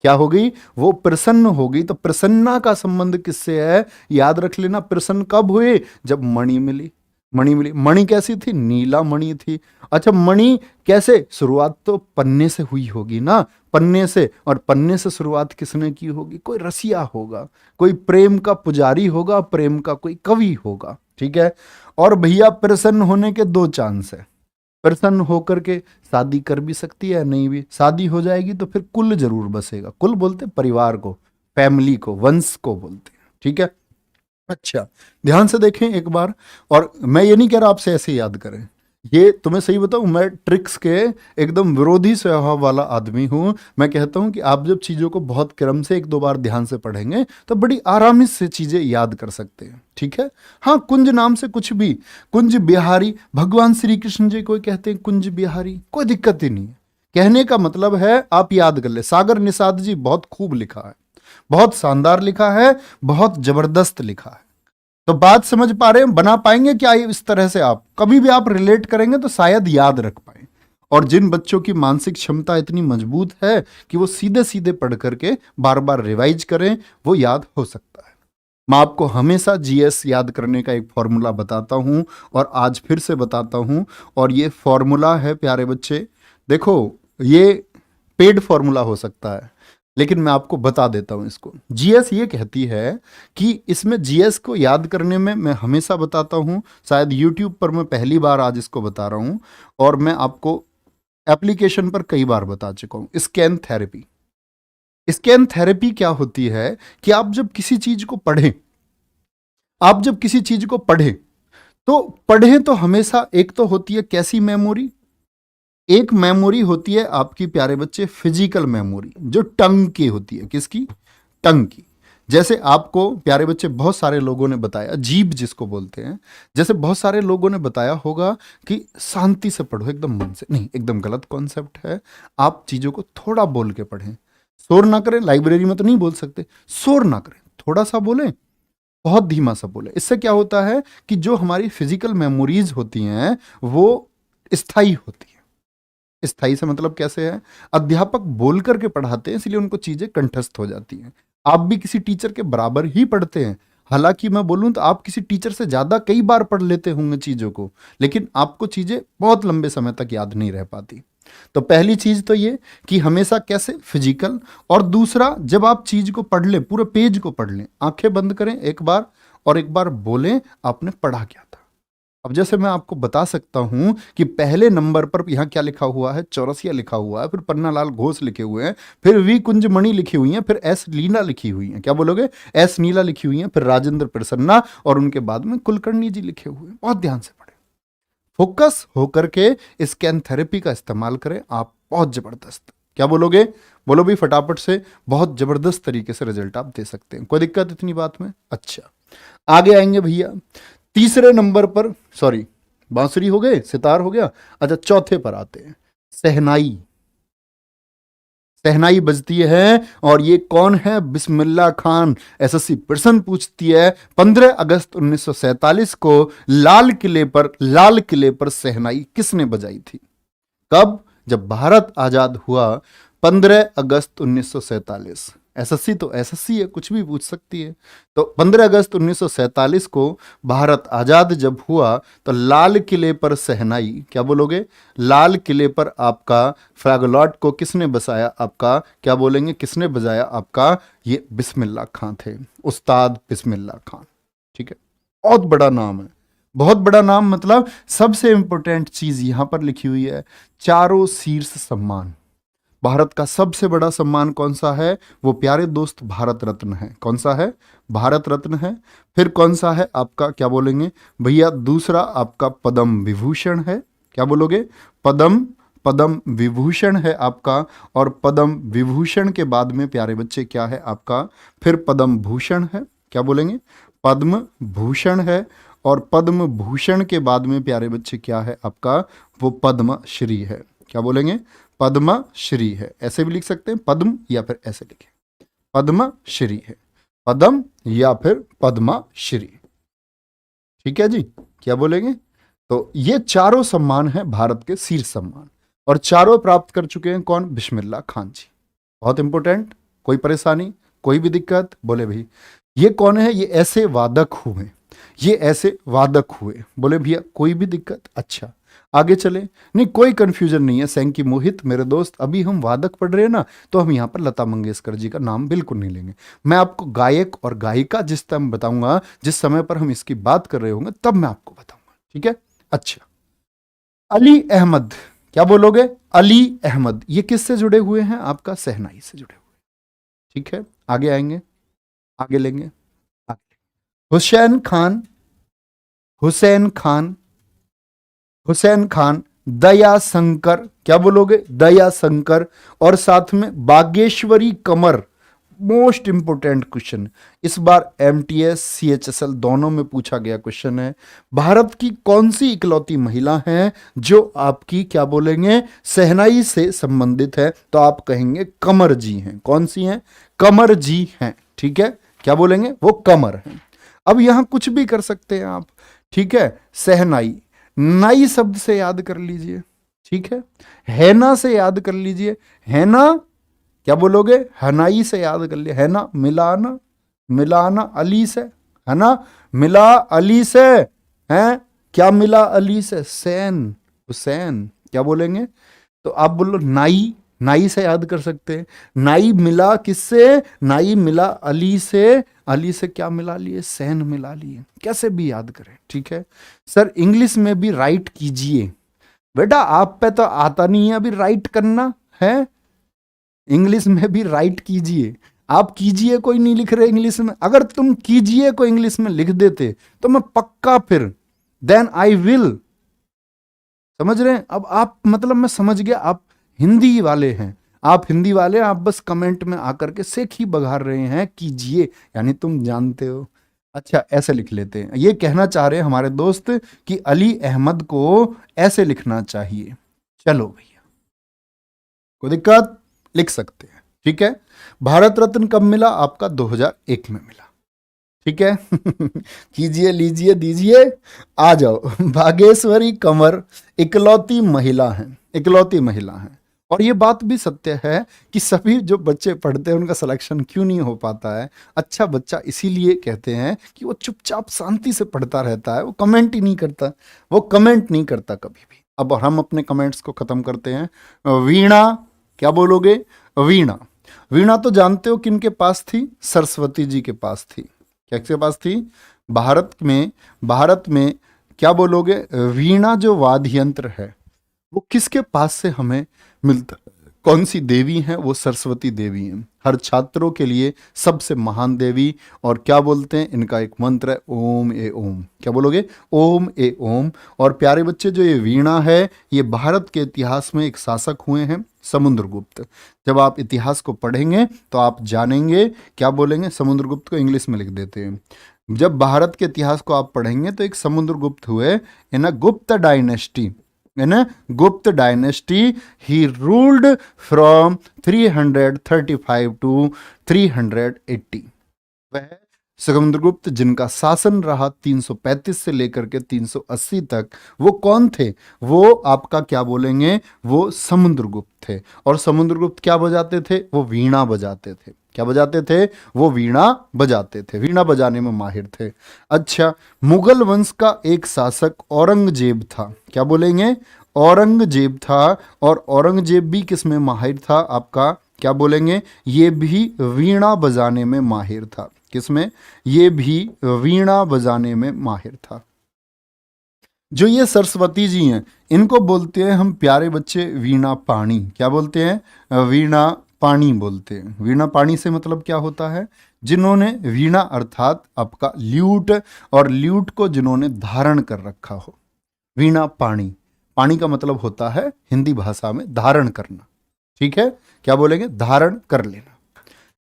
क्या हो गई, वो प्रसन्न हो गई। तो प्रसन्ना का संबंध किससे है, याद रख लेना, प्रसन्न कब हुए, जब मणि मिली, मणि मिली। मणि कैसी थी, नीला मणि थी। अच्छा मणि कैसे, शुरुआत तो पन्ने से हुई होगी ना, पन्ने से, और पन्ने से शुरुआत किसने की होगी, कोई रसिया होगा, कोई प्रेम का पुजारी होगा, प्रेम का कोई कवि होगा, ठीक है। और भैया प्रसन्न होने के दो चांस है, प्रसन्न होकर के शादी कर भी सकती है, नहीं भी, शादी हो जाएगी तो फिर कुल जरूर बसेगा, कुल बोलते परिवार को, फैमिली को, वंश को बोलते हैं, ठीक है। अच्छा ध्यान से देखें एक बार, और मैं ये नहीं कह रहा आपसे ऐसे याद करें, ये तुम्हें सही बताऊं, मैं ट्रिक्स के एकदम विरोधी स्वभाव वाला आदमी हूं। मैं कहता हूं कि आप जब चीज़ों को बहुत क्रम से एक दो बार ध्यान से पढ़ेंगे तो बड़ी आरामी से चीज़ें याद कर सकते हैं, ठीक है। हाँ कुंज नाम से कुछ भी, कुंज बिहारी, भगवान श्री कृष्ण जी को कहते हैं कुंज बिहारी, कोई दिक्कत ही नहीं है, कहने का मतलब है आप याद कर ले। सागर निषाद जी बहुत खूब लिखा है, बहुत शानदार लिखा है, बहुत जबरदस्त लिखा है। तो बात समझ पा रहे हैं, बना पाएंगे क्या इस तरह से, आप कभी भी आप रिलेट करेंगे तो शायद याद रख पाए। और जिन बच्चों की मानसिक क्षमता इतनी मजबूत है कि वो सीधे सीधे पढ़ करके बार बार रिवाइज करें, वो याद हो सकता है। मैं आपको हमेशा जीएस याद करने का एक फॉर्मूला बताता हूं, और आज फिर से बताता हूं, और ये फॉर्मूला है प्यारे बच्चे, देखो ये पेड फॉर्मूला हो सकता है, लेकिन मैं आपको बता देता हूं इसको। जीएस ये कहती है कि इसमें जीएस को याद करने में मैं हमेशा बताता हूं, शायद यूट्यूब पर मैं पहली बार आज इसको बता रहा हूं, और मैं आपको एप्लीकेशन पर कई बार बता चुका हूं, स्कैन थेरेपी। स्कैन थेरेपी क्या होती है कि आप जब किसी चीज को पढ़ें, आप जब किसी चीज को पढ़ें तो पढ़ें तो हमेशा एक तो होती है कैसी मेमोरी, एक मेमोरी होती है आपकी प्यारे बच्चे फिजिकल मेमोरी, जो टंग की होती है, किसकी, टंग की। जैसे आपको प्यारे बच्चे बहुत सारे लोगों ने बताया, जीभ जिसको बोलते हैं, जैसे बहुत सारे लोगों ने बताया होगा कि शांति से पढ़ो, एकदम मन से नहीं, एकदम गलत कॉन्सेप्ट है। आप चीजों को थोड़ा बोल के पढ़ें, शोर ना करें, लाइब्रेरी में तो नहीं बोल सकते, शोर ना करें, थोड़ा सा बोलें, बहुत धीमा सा बोले। इससे क्या होता है कि जो हमारी फिजिकल मेमोरीज होती हैं वो स्थायी होती है। स्थायी से मतलब कैसे है, अध्यापक बोल करके पढ़ाते हैं इसलिए उनको चीजें कंठस्थ हो जाती हैं। आप भी किसी टीचर के बराबर ही पढ़ते हैं, हालांकि मैं बोलूं तो आप किसी टीचर से ज्यादा कई बार पढ़ लेते होंगे चीजों को, लेकिन आपको चीजें बहुत लंबे समय तक याद नहीं रह पाती। तो पहली चीज तो ये कि हमेशा कैसे, फिजिकल। और दूसरा, जब आप चीज को पढ़ लें, पूरे पेज को पढ़ लें, आंखें बंद करें एक बार, और एक बार बोलें आपने पढ़ा क्या था। अब जैसे मैं आपको बता सकता हूं कि पहले नंबर पर यहां क्या लिखा हुआ है, चौरसिया लिखा हुआ है, फिर पन्नालाल घोष लिखे हुए हैं, फिर वी कुंज मणि लिखी हुई है, फिर एस लीला लिखी हुई है, क्या बोलोगे, एस नीला लिखी हुई है, फिर राजेंद्र प्रसन्ना, और उनके बाद में कुलकर्णी जी लिखे हुए हैं। बहुत ध्यान से पढ़े, फोकस होकर के स्कैन थेरेपी का इस्तेमाल करें, आप बहुत जबरदस्त, क्या बोलोगे, बोलो भी फटाफट से, बहुत जबरदस्त तरीके से रिजल्ट आप दे सकते हैं। कोई दिक्कत इतनी बात में। अच्छा आगे आएंगे भैया, तीसरे नंबर पर, सॉरी बांसुरी हो गए, सितार हो गया। अच्छा चौथे पर आते हैं, शहनाई। शहनाई बजती है, और ये कौन है, बिस्मिल्लाह खान। एसएससी प्रश्न पूछती है, 15 अगस्त 1947 को लाल किले पर शहनाई किसने बजाई थी, कब, जब भारत आजाद हुआ, 15 अगस्त 1947। एसएससी तो एसएससी है, कुछ भी पूछ सकती है। तो 15 अगस्त 1947 को भारत आजाद जब हुआ, तो लाल किले पर शहनाई, क्या बोलोगे, लाल किले पर आपका फ्लैगलॉट को किसने बसाया, आपका क्या बोलेंगे, किसने बजाया, आपका ये बिस्मिल्लाह खान थे, उस्ताद बिस्मिल्लाह खान, ठीक है। बहुत बड़ा नाम है, बहुत बड़ा नाम, मतलब सबसे इंपॉर्टेंट चीज यहां पर लिखी हुई है, चारों शीर्ष सम्मान। भारत का सबसे बड़ा सम्मान कौन सा है? वो प्यारे दोस्त भारत रत्न है। कौन सा है? भारत रत्न है। फिर कौन सा है आपका, क्या बोलेंगे भैया? दूसरा आपका पद्म विभूषण है। क्या बोलोगे? पद्म पद्म विभूषण है आपका। और पद्म विभूषण के बाद में प्यारे बच्चे क्या है आपका? फिर पद्म भूषण है। क्या बोलेंगे? पद्म भूषण है। और पद्म भूषण के बाद में प्यारे बच्चे क्या है आपका? वो पद्म श्री है। क्या बोलेंगे? पद्म श्री है। ऐसे भी लिख सकते हैं पद्म, या फिर ऐसे लिखें पद्म श्री है। पद्म या फिर पद्मा श्री। ठीक है जी, क्या बोलेंगे? तो ये चारों सम्मान है भारत के शीर्ष सम्मान, और चारों प्राप्त कर चुके हैं कौन? बिस्मिल्लाह खान जी। बहुत इंपॉर्टेंट। कोई परेशानी, कोई भी दिक्कत? बोले भाई ये कौन है? ये ऐसे वादक हुए, ये ऐसे वादक हुए। बोले भैया कोई भी दिक्कत? अच्छा आगे चले। नहीं कोई कंफ्यूजन नहीं है सैंकी मोहित मेरे दोस्त, अभी हम वादक पढ़ रहे हैं ना, तो हम यहाँ पर लता मंगेशकर जी का नाम बिल्कुल नहीं लेंगे। मैं आपको गायक और गायिका जिस टाइम बताऊंगा, जिस समय पर हम इसकी बात कर रहे होंगे, तब मैं आपको बताऊंगा। ठीक है? अच्छा, अली अहमद, क्या बोलोगे? अली अहमद, ये किससे जुड़े हुए हैं आपका? शहनाई से जुड़े हुए। ठीक है, आगे आएंगे, आगे लेंगे, आगे। हुसैन खान, हुसैन खान, हुसैन खान, दया शंकर, क्या बोलोगे? दया शंकर। और साथ में बागेश्वरी कमर। मोस्ट इंपोर्टेंट क्वेश्चन, इस बार एमटीएस सीएचएसएल दोनों में पूछा गया क्वेश्चन है। भारत की कौन सी इकलौती महिला है जो आपकी, क्या बोलेंगे, शहनाई से संबंधित है? तो आप कहेंगे कमर जी हैं। कौन सी हैं? कमर जी हैं। ठीक है, क्या बोलेंगे? वो कमर हैं। अब यहां कुछ भी कर सकते हैं आप। ठीक है, शहनाई, नाई शब्द से याद कर लीजिए। ठीक है ना से याद कर लीजिए। है ना, क्या बोलोगे? हनाई से याद कर लिया। है ना, मिलाना, मिलाना अली से, है ना, मिला अली से, हैं? क्या मिला अली से? सैन, हुसैन। क्या बोलेंगे? तो आप बोलो नाई, नाई से याद कर सकते हैं। नाई मिला किससे? नाई मिला अली से। अली से क्या मिला लिए? सैन मिला लिए। कैसे भी याद करें। ठीक है सर, इंग्लिश में भी राइट कीजिए। बेटा आप पे तो आता नहीं है अभी राइट करना है, इंग्लिश में भी राइट कीजिए। आप कीजिए कोई नहीं लिख रहे इंग्लिश में। अगर तुम कीजिए को इंग्लिश में लिख देते तो मैं पक्का फिर देन आई विल, समझ रहे हैं? अब आप, मतलब मैं समझ गया आप हिंदी वाले हैं, आप हिंदी वाले, आप बस कमेंट में आकर के सेख ही बघार रहे हैं कीजिए, यानी तुम जानते हो। अच्छा ऐसे लिख लेते हैं, ये कहना चाह रहे हैं हमारे दोस्त कि अली अहमद को ऐसे लिखना चाहिए। चलो भैया, कोई दिक्कत? लिख सकते हैं। ठीक है, भारत रत्न कब मिला आपका? 2001 में मिला। ठीक है कीजिए, लीजिए, दीजिए, आ जाओ। भागेश्वरी कंवर इकलौती महिला हैं, इकलौती महिला हैं। और ये बात भी सत्य है कि सभी जो बच्चे पढ़ते हैं उनका सिलेक्शन क्यों नहीं हो पाता है? अच्छा बच्चा इसीलिए कहते हैं कि वो चुपचाप शांति से पढ़ता रहता है, वो कमेंट ही नहीं करता, वो कमेंट नहीं करता कभी भी। अब हम अपने कमेंट्स को खत्म करते हैं। वीणा, क्या बोलोगे? वीणा, वीणा तो जानते हो किनके पास थी? सरस्वती जी के पास थी। किसके पास थी? भारत में, भारत में क्या बोलोगे? वीणा जो वाद्य यंत्र है वो किसके पास से हमें मिलता? कौन सी देवी हैं? वो सरस्वती देवी हैं, हर छात्रों के लिए सबसे महान देवी। और क्या बोलते हैं, इनका एक मंत्र है ओम ए ओम। क्या बोलोगे? ओम ए ओम। और प्यारे बच्चे जो ये वीणा है, ये भारत के इतिहास में एक शासक हुए हैं, समुद्रगुप्त। जब आप इतिहास को पढ़ेंगे तो आप जानेंगे। क्या बोलेंगे? समुद्रगुप्त को इंग्लिश में लिख देते हैं। जब भारत के इतिहास को आप पढ़ेंगे तो एक समुद्रगुप्त हुए इन अ गुप्त dynasty, in a Gupta dynasty. He ruled from 335 to 380. वह समुद्रगुप्त जिनका शासन रहा 335 से लेकर के 380 तक, वो कौन थे? वो आपका क्या बोलेंगे? वो समुद्रगुप्त थे। और समुद्रगुप्त क्या बजाते थे? वो वीणा बजाते थे। क्या बजाते थे? वो वीणा बजाते थे, वीणा बजाने में माहिर थे। अच्छा, मुगल वंश का एक शासक औरंगजेब था। क्या बोलेंगे? औरंगजेब था। और औरंगजेब भी किस में माहिर था आपका? क्या बोलेंगे? ये भी वीणा बजाने में माहिर था। किसमें? ये भी वीणा बजाने में माहिर था। जो ये सरस्वती जी हैं, इनको बोलते हैं हम प्यारे बच्चे वीणा पाणी। क्या बोलते हैं? वीणा पाणी बोलते हैं। वीणा पाणी से मतलब क्या होता है? जिन्होंने वीणा अर्थात आपका ल्यूट, और ल्यूट को जिन्होंने धारण कर रखा हो, वीणा पाणी। पाणी का मतलब होता है हिंदी भाषा में धारण करना। ठीक है, क्या बोलेंगे? धारण कर लेना।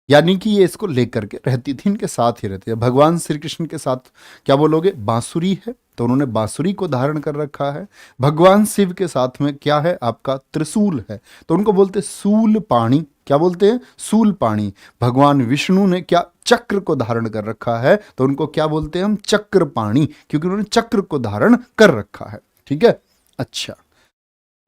यानी कि ये इसको लेकर के रहती थी, इनके साथ ही रहती है। भगवान श्री कृष्ण के साथ क्या बोलोगे? बांसुरी है, तो उन्होंने बांसुरी को धारण कर रखा है। भगवान शिव के साथ में क्या है? आपका त्रिशूल है, तो उनको बोलते शूल पाणी। क्या बोलते हैं? शूल पाणी। भगवान विष्णु ने क्या? चक्र को धारण कर रखा है, तो उनको क्या बोलते हैं हम? चक्र पाणी, क्योंकि उन्होंने चक्र को धारण कर रखा है। ठीक है, अच्छा।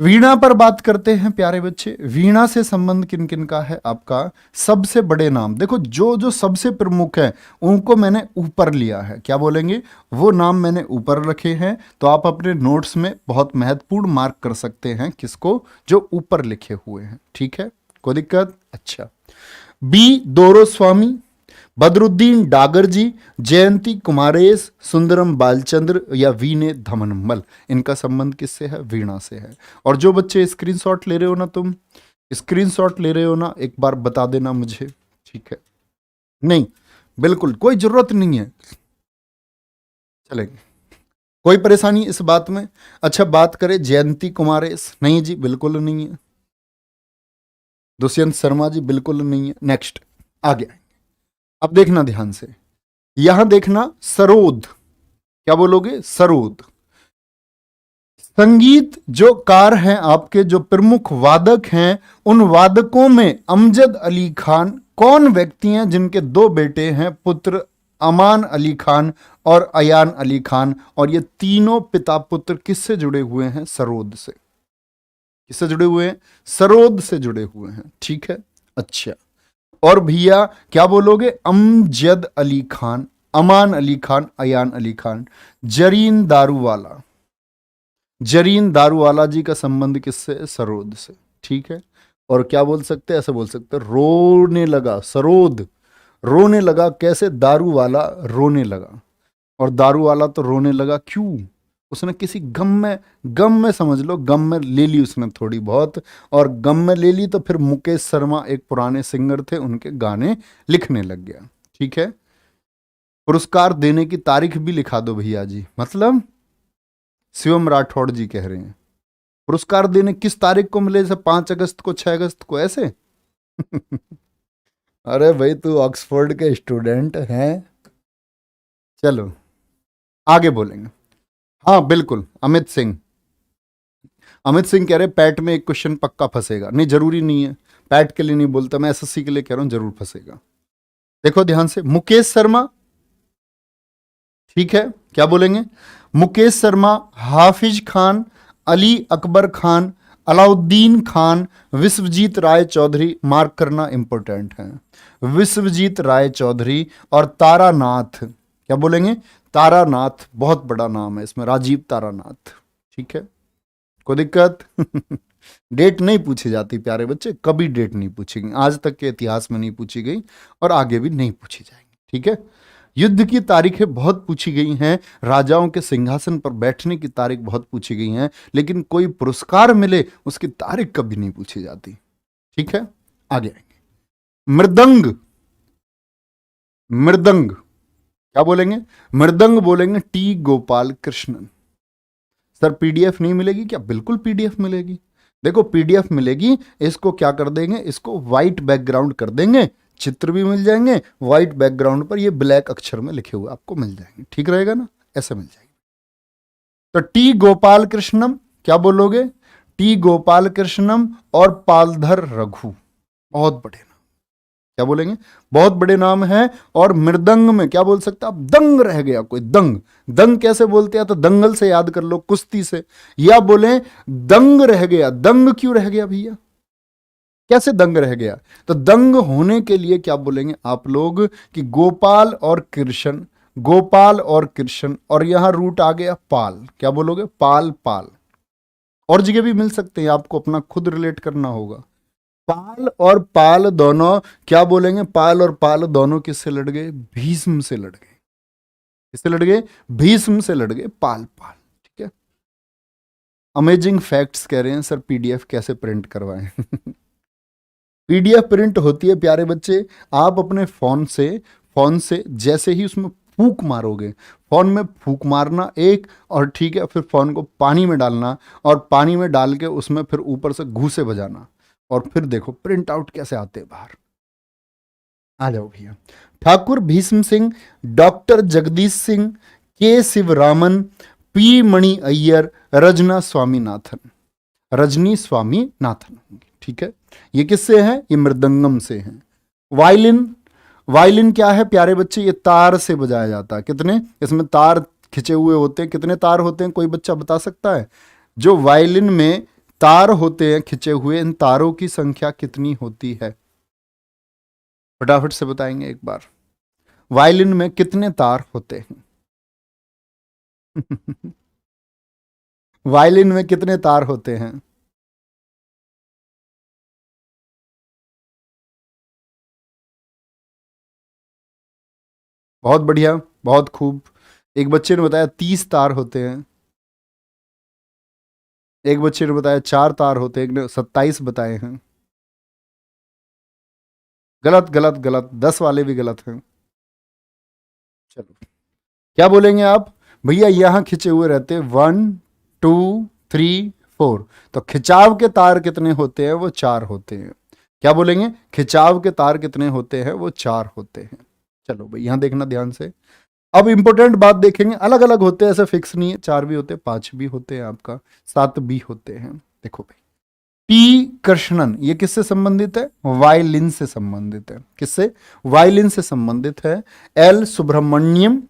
वीणा पर बात करते हैं प्यारे बच्चे। वीणा से संबंध किन किन का है? आपका सबसे बड़े नाम देखो, जो जो सबसे प्रमुख है उनको मैंने ऊपर लिया है। क्या बोलेंगे? वो नाम मैंने ऊपर रखे हैं, तो आप अपने नोट्स में बहुत महत्वपूर्ण मार्क कर सकते हैं किसको? जो ऊपर लिखे हुए हैं। ठीक है, कोई दिक्कत? अच्छा। बी दोरोस्वामी, बदरुद्दीन डागर जी, जयंती कुमारेश, सुंदरम बालचंद्र या वीने धमनमल। इनका संबंध किससे है? वीणा से है। और जो बच्चे स्क्रीनशॉट ले रहे हो ना, तुम स्क्रीनशॉट ले रहे हो ना, एक बार बता देना मुझे। ठीक है, नहीं बिल्कुल कोई जरूरत नहीं है, चलेंगे, कोई परेशानी इस बात में? अच्छा, बात करें जयंती कुमारेश, नहीं जी बिल्कुल नहीं है। दुष्यंत शर्मा जी बिल्कुल नहीं है। नेक्स्ट, आगे। अब देखना ध्यान से, यहां देखना सरोद। क्या बोलोगे? सरोद। संगीत जो कार हैं आपके, जो प्रमुख वादक हैं, उन वादकों में अमजद अली खान कौन व्यक्ति हैं जिनके दो बेटे हैं पुत्र? अमान अली खान और अयान अली खान। और ये तीनों पिता पुत्र किससे जुड़े हुए हैं? सरोद से। किससे जुड़े हुए हैं? सरोद से जुड़े हुए हैं। ठीक है, अच्छा। और भैया क्या बोलोगे? अमजद अली खान, अमान अली खान, अयान अली खान। जरीन दारूवाला, जरीन दारूवाला जी का संबंध किससे? सरोद से। ठीक है, और क्या बोल सकते हैं? ऐसे बोल सकते हैं, रोने लगा सरोद, रोने लगा। कैसे? दारू वाला रोने लगा, और दारू वाला तो रोने लगा क्यों? उसने किसी गम में समझ लो, गम में ले ली उसने थोड़ी बहुत, और गम में ले ली तो फिर मुकेश शर्मा एक पुराने सिंगर थे, उनके गाने लिखने लग गया। ठीक है, पुरस्कार देने की तारीख भी लिखा दो भैया जी। मतलब शिवम राठौड़ जी कह रहे हैं पुरस्कार देने किस तारीख को मिले? जैसे 5 अगस्त को, 6 अगस्त को, ऐसे? अरे भाई, तू ऑक्सफोर्ड के स्टूडेंट हैं। चलो आगे बोलेंगे। हाँ बिल्कुल, अमित सिंह। अमित सिंह कह रहे पैट में एक क्वेश्चन पक्का फंसेगा। नहीं, जरूरी नहीं है, पैट के लिए नहीं बोलता मैं, एसएससी के लिए कह रहा हूं, जरूर फंसेगा। देखो ध्यान से, मुकेश शर्मा। ठीक है, क्या बोलेंगे? मुकेश शर्मा, हाफिज खान, अली अकबर खान, अलाउद्दीन खान, विश्वजीत राय चौधरी। मार्क करना इंपॉर्टेंट है, विश्वजीत राय चौधरी और तारानाथ। क्या बोलेंगे? तारानाथ, बहुत बड़ा नाम है इसमें, राजीव तारानाथ। ठीक है, कोई दिक्कत? डेट नहीं पूछी जाती प्यारे बच्चे, कभी डेट नहीं पूछी गई, आज तक के इतिहास में नहीं पूछी गई, और आगे भी नहीं पूछी जाएगी। ठीक है, युद्ध की तारीखें बहुत पूछी गई हैं, राजाओं के सिंहासन पर बैठने की तारीख बहुत पूछी गई हैं, लेकिन कोई पुरस्कार मिले उसकी तारीख कभी नहीं पूछी जाती। ठीक है, आगे आएंगे। मृदंग, मृदंग क्या बोलेंगे? मृदंग बोलेंगे T Gopal Krishnan. Sir PDF नहीं मिलेगी क्या? बिल्कुल पीडीएफ मिलेगी। देखो पीडीएफ मिलेगी, इसको क्या कर देंगे? इसको व्हाइट बैकग्राउंड कर देंगे, चित्र भी मिल जाएंगे, व्हाइट बैकग्राउंड पर ये ब्लैक अक्षर में लिखे हुए आपको मिल जाएंगे। ठीक रहेगा ना? ऐसे मिल जाएंगे। तो टी गोपाल कृष्णम, क्या बोलोगे? टी गोपाल कृष्णम और पालधर रघु, बहुत बड़े नाम। क्या बोलेंगे? बहुत बड़े नाम है। और मृदंग में क्या बोल सकते आप? दंग रह गया कोई, दंग। दंग कैसे बोलते हैं? तो दंगल से याद कर लो, कुश्ती से। या बोले दंग रह गया, दंग क्यों रह गया भैया? कैसे दंग रह गया? तो दंग होने के लिए क्या बोलेंगे आप लोग कि गोपाल और कृष्ण, गोपाल और कृष्ण, और यहां रूट आ गया पाल। क्या बोलोगे? पाल, पाल। और जगह भी मिल सकते हैं, आपको अपना खुद रिलेट करना होगा। पाल और पाल दोनों क्या बोलेंगे? पाल और पाल दोनों किससे लड़ गए? भीष्म से लड़ गए। किससे लड़ गए? भीष्म से लड़ गए, पाल पाल। ठीक है, अमेजिंग फैक्ट्स कह रहे हैं सर, पीडीएफ कैसे प्रिंट करवाएं? पीडीएफ प्रिंट होती है प्यारे बच्चे, आप अपने फोन से जैसे ही उसमें फूंक मारोगे, फोन में फूंक मारना एक, और ठीक है, फिर फोन को पानी में डालना, और पानी में डाल के उसमें फिर ऊपर से घूसे बजाना, और फिर देखो प्रिंट आउट कैसे आते हैं बाहर। आ जाओ भैया। ठाकुर भीष्म सिंह, डॉक्टर जगदीश सिंह, के शिवरामन, पी मणि अय्यर, रजना स्वामीनाथन। रजनी स्वामीनाथन, ठीक है। ये किससे है? ये मृदंगम से है। वायलिन, वायलिन क्या है प्यारे बच्चे? ये तार से बजाया जाता है। कितने इसमें तार खिंचे हुए होते हैं? कितने तार होते हैं, कोई बच्चा बता सकता है? जो वायलिन में तार होते हैं खिंचे हुए, इन तारों की संख्या कितनी होती है? फटाफट से बताएंगे एक बार। वायलिन में कितने तार होते हैं? वायलिन में कितने तार होते हैं? बहुत बढ़िया, बहुत खूब। एक बच्चे ने बताया 30 तार होते हैं, एक बच्चे ने बताया 4 तार होते हैं, एक ने 27 बताए हैं। गलत गलत गलत, 10 वाले भी गलत हैं। चलो, क्या बोलेंगे आप? भैया यहां खिंचे हुए रहते 1 2 3 4, तो खिंचाव के तार कितने होते हैं? वो 4 होते हैं। क्या बोलेंगे? खिंचाव के तार कितने होते हैं? वो 4 होते हैं। चलो भाई, यहां देखना ध्यान से। अब इंपॉर्टेंट बात देखेंगे, अलग अलग होते हैं, ऐसे फिक्स नहीं है, 4 भी होते हैं, 5 भी होते हैं, आपका 7 भी होते हैं। देखो भाई, टी कृष्णन, ये किससे संबंधित है? वायलिन से संबंधित है। किससे? वायलिन से संबंधित है। एल सुब्रमण्यम,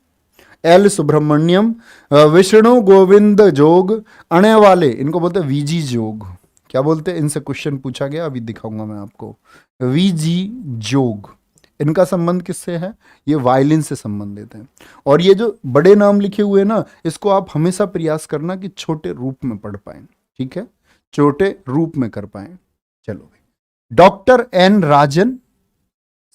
एल सुब्रमण्यम, विष्णु गोविंद जोग, अणे वाले, इनको बोलते हैं वीजी जोग। क्या बोलते हैं? इनसे क्वेश्चन पूछा गया, अभी दिखाऊंगा मैं आपको। वीजी जोग, इनका संबंध किससे है? ये वायलिन से संबंधित है। और ये जो बड़े नाम लिखे हुए हैं ना, इसको आप हमेशा प्रयास करना कि छोटे रूप में पढ़ पाए, ठीक है, छोटे रूप में कर पाए। चलो भाई, डॉक्टर एन राजन,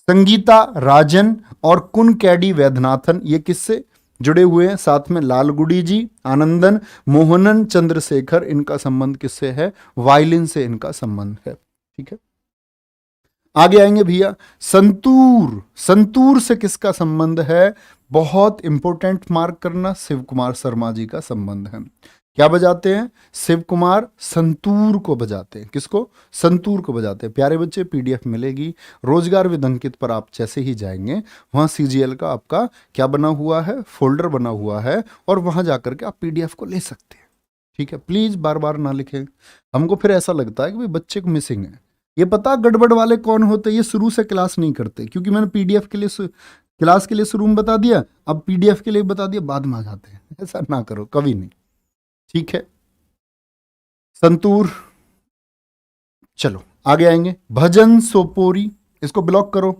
संगीता राजन और कुन कैडी वैद्यनाथन, ये किससे जुड़े हुए हैं? साथ में लालगुडी जी, आनंदन, मोहनन चंद्रशेखर, इनका संबंध किससे है? वायलिन से इनका संबंध है, ठीक है। आगे आएंगे भैया, संतूर, संतूर से किसका संबंध है? बहुत इंपॉर्टेंट, मार्क करना, शिव कुमार शर्मा जी का संबंध है। क्या बजाते हैं? शिव कुमार संतूर को बजाते हैं। किसको? संतूर को बजाते हैं। प्यारे बच्चे, पीडीएफ मिलेगी रोजगार विद अंकित पर, आप जैसे ही जाएंगे वहां सीजीएल का आपका क्या बना हुआ है? फोल्डर बना हुआ है, और वहां जाकर के आप पीडीएफ को ले सकते हैं, ठीक है। प्लीज बार बार ना लिखें, हमको फिर ऐसा लगता है कि भाई बच्चे को मिसिंग है। ये पता गड़बड़ वाले कौन होते हैं? ये शुरू से क्लास नहीं करते, क्योंकि मैंने पीडीएफ के लिए क्लास के लिए शुरू में बता दिया, अब पीडीएफ के लिए बता दिया, बाद में आ जाते हैं। ऐसा ना करो कभी नहीं, ठीक है। संतूर। चलो आगे आएंगे, भजन सोपोरी, इसको ब्लॉक करो।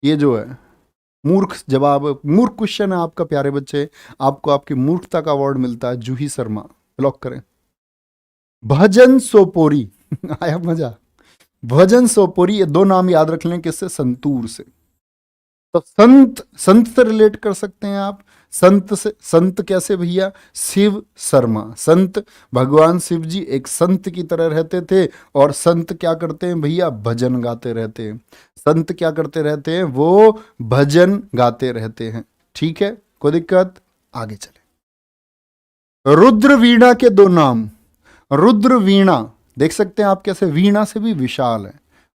ये जो है मूर्ख जवाब, मूर्ख क्वेश्चन है आपका प्यारे बच्चे, आपको आपकी मूर्खता का अवार्ड मिलता है। जूही शर्मा, ब्लॉक करें। भजन सोपोरी आया मजा? भजन सोपोरी, ये 2 नाम याद रख लें, किससे? संतूर से। तो संत, संत से रिलेट कर सकते हैं आप। संत से, संत कैसे भैया? शिव शर्मा, संत भगवान शिव जी एक संत की तरह रहते थे, और संत क्या करते हैं भैया? भजन गाते रहते हैं। संत क्या करते रहते हैं? वो भजन गाते रहते हैं, ठीक है, कोई दिक्कत? आगे चले। रुद्र वीणा के 2 नाम। रुद्र वीणा देख सकते हैं आप कैसे, वीणा से भी विशाल है,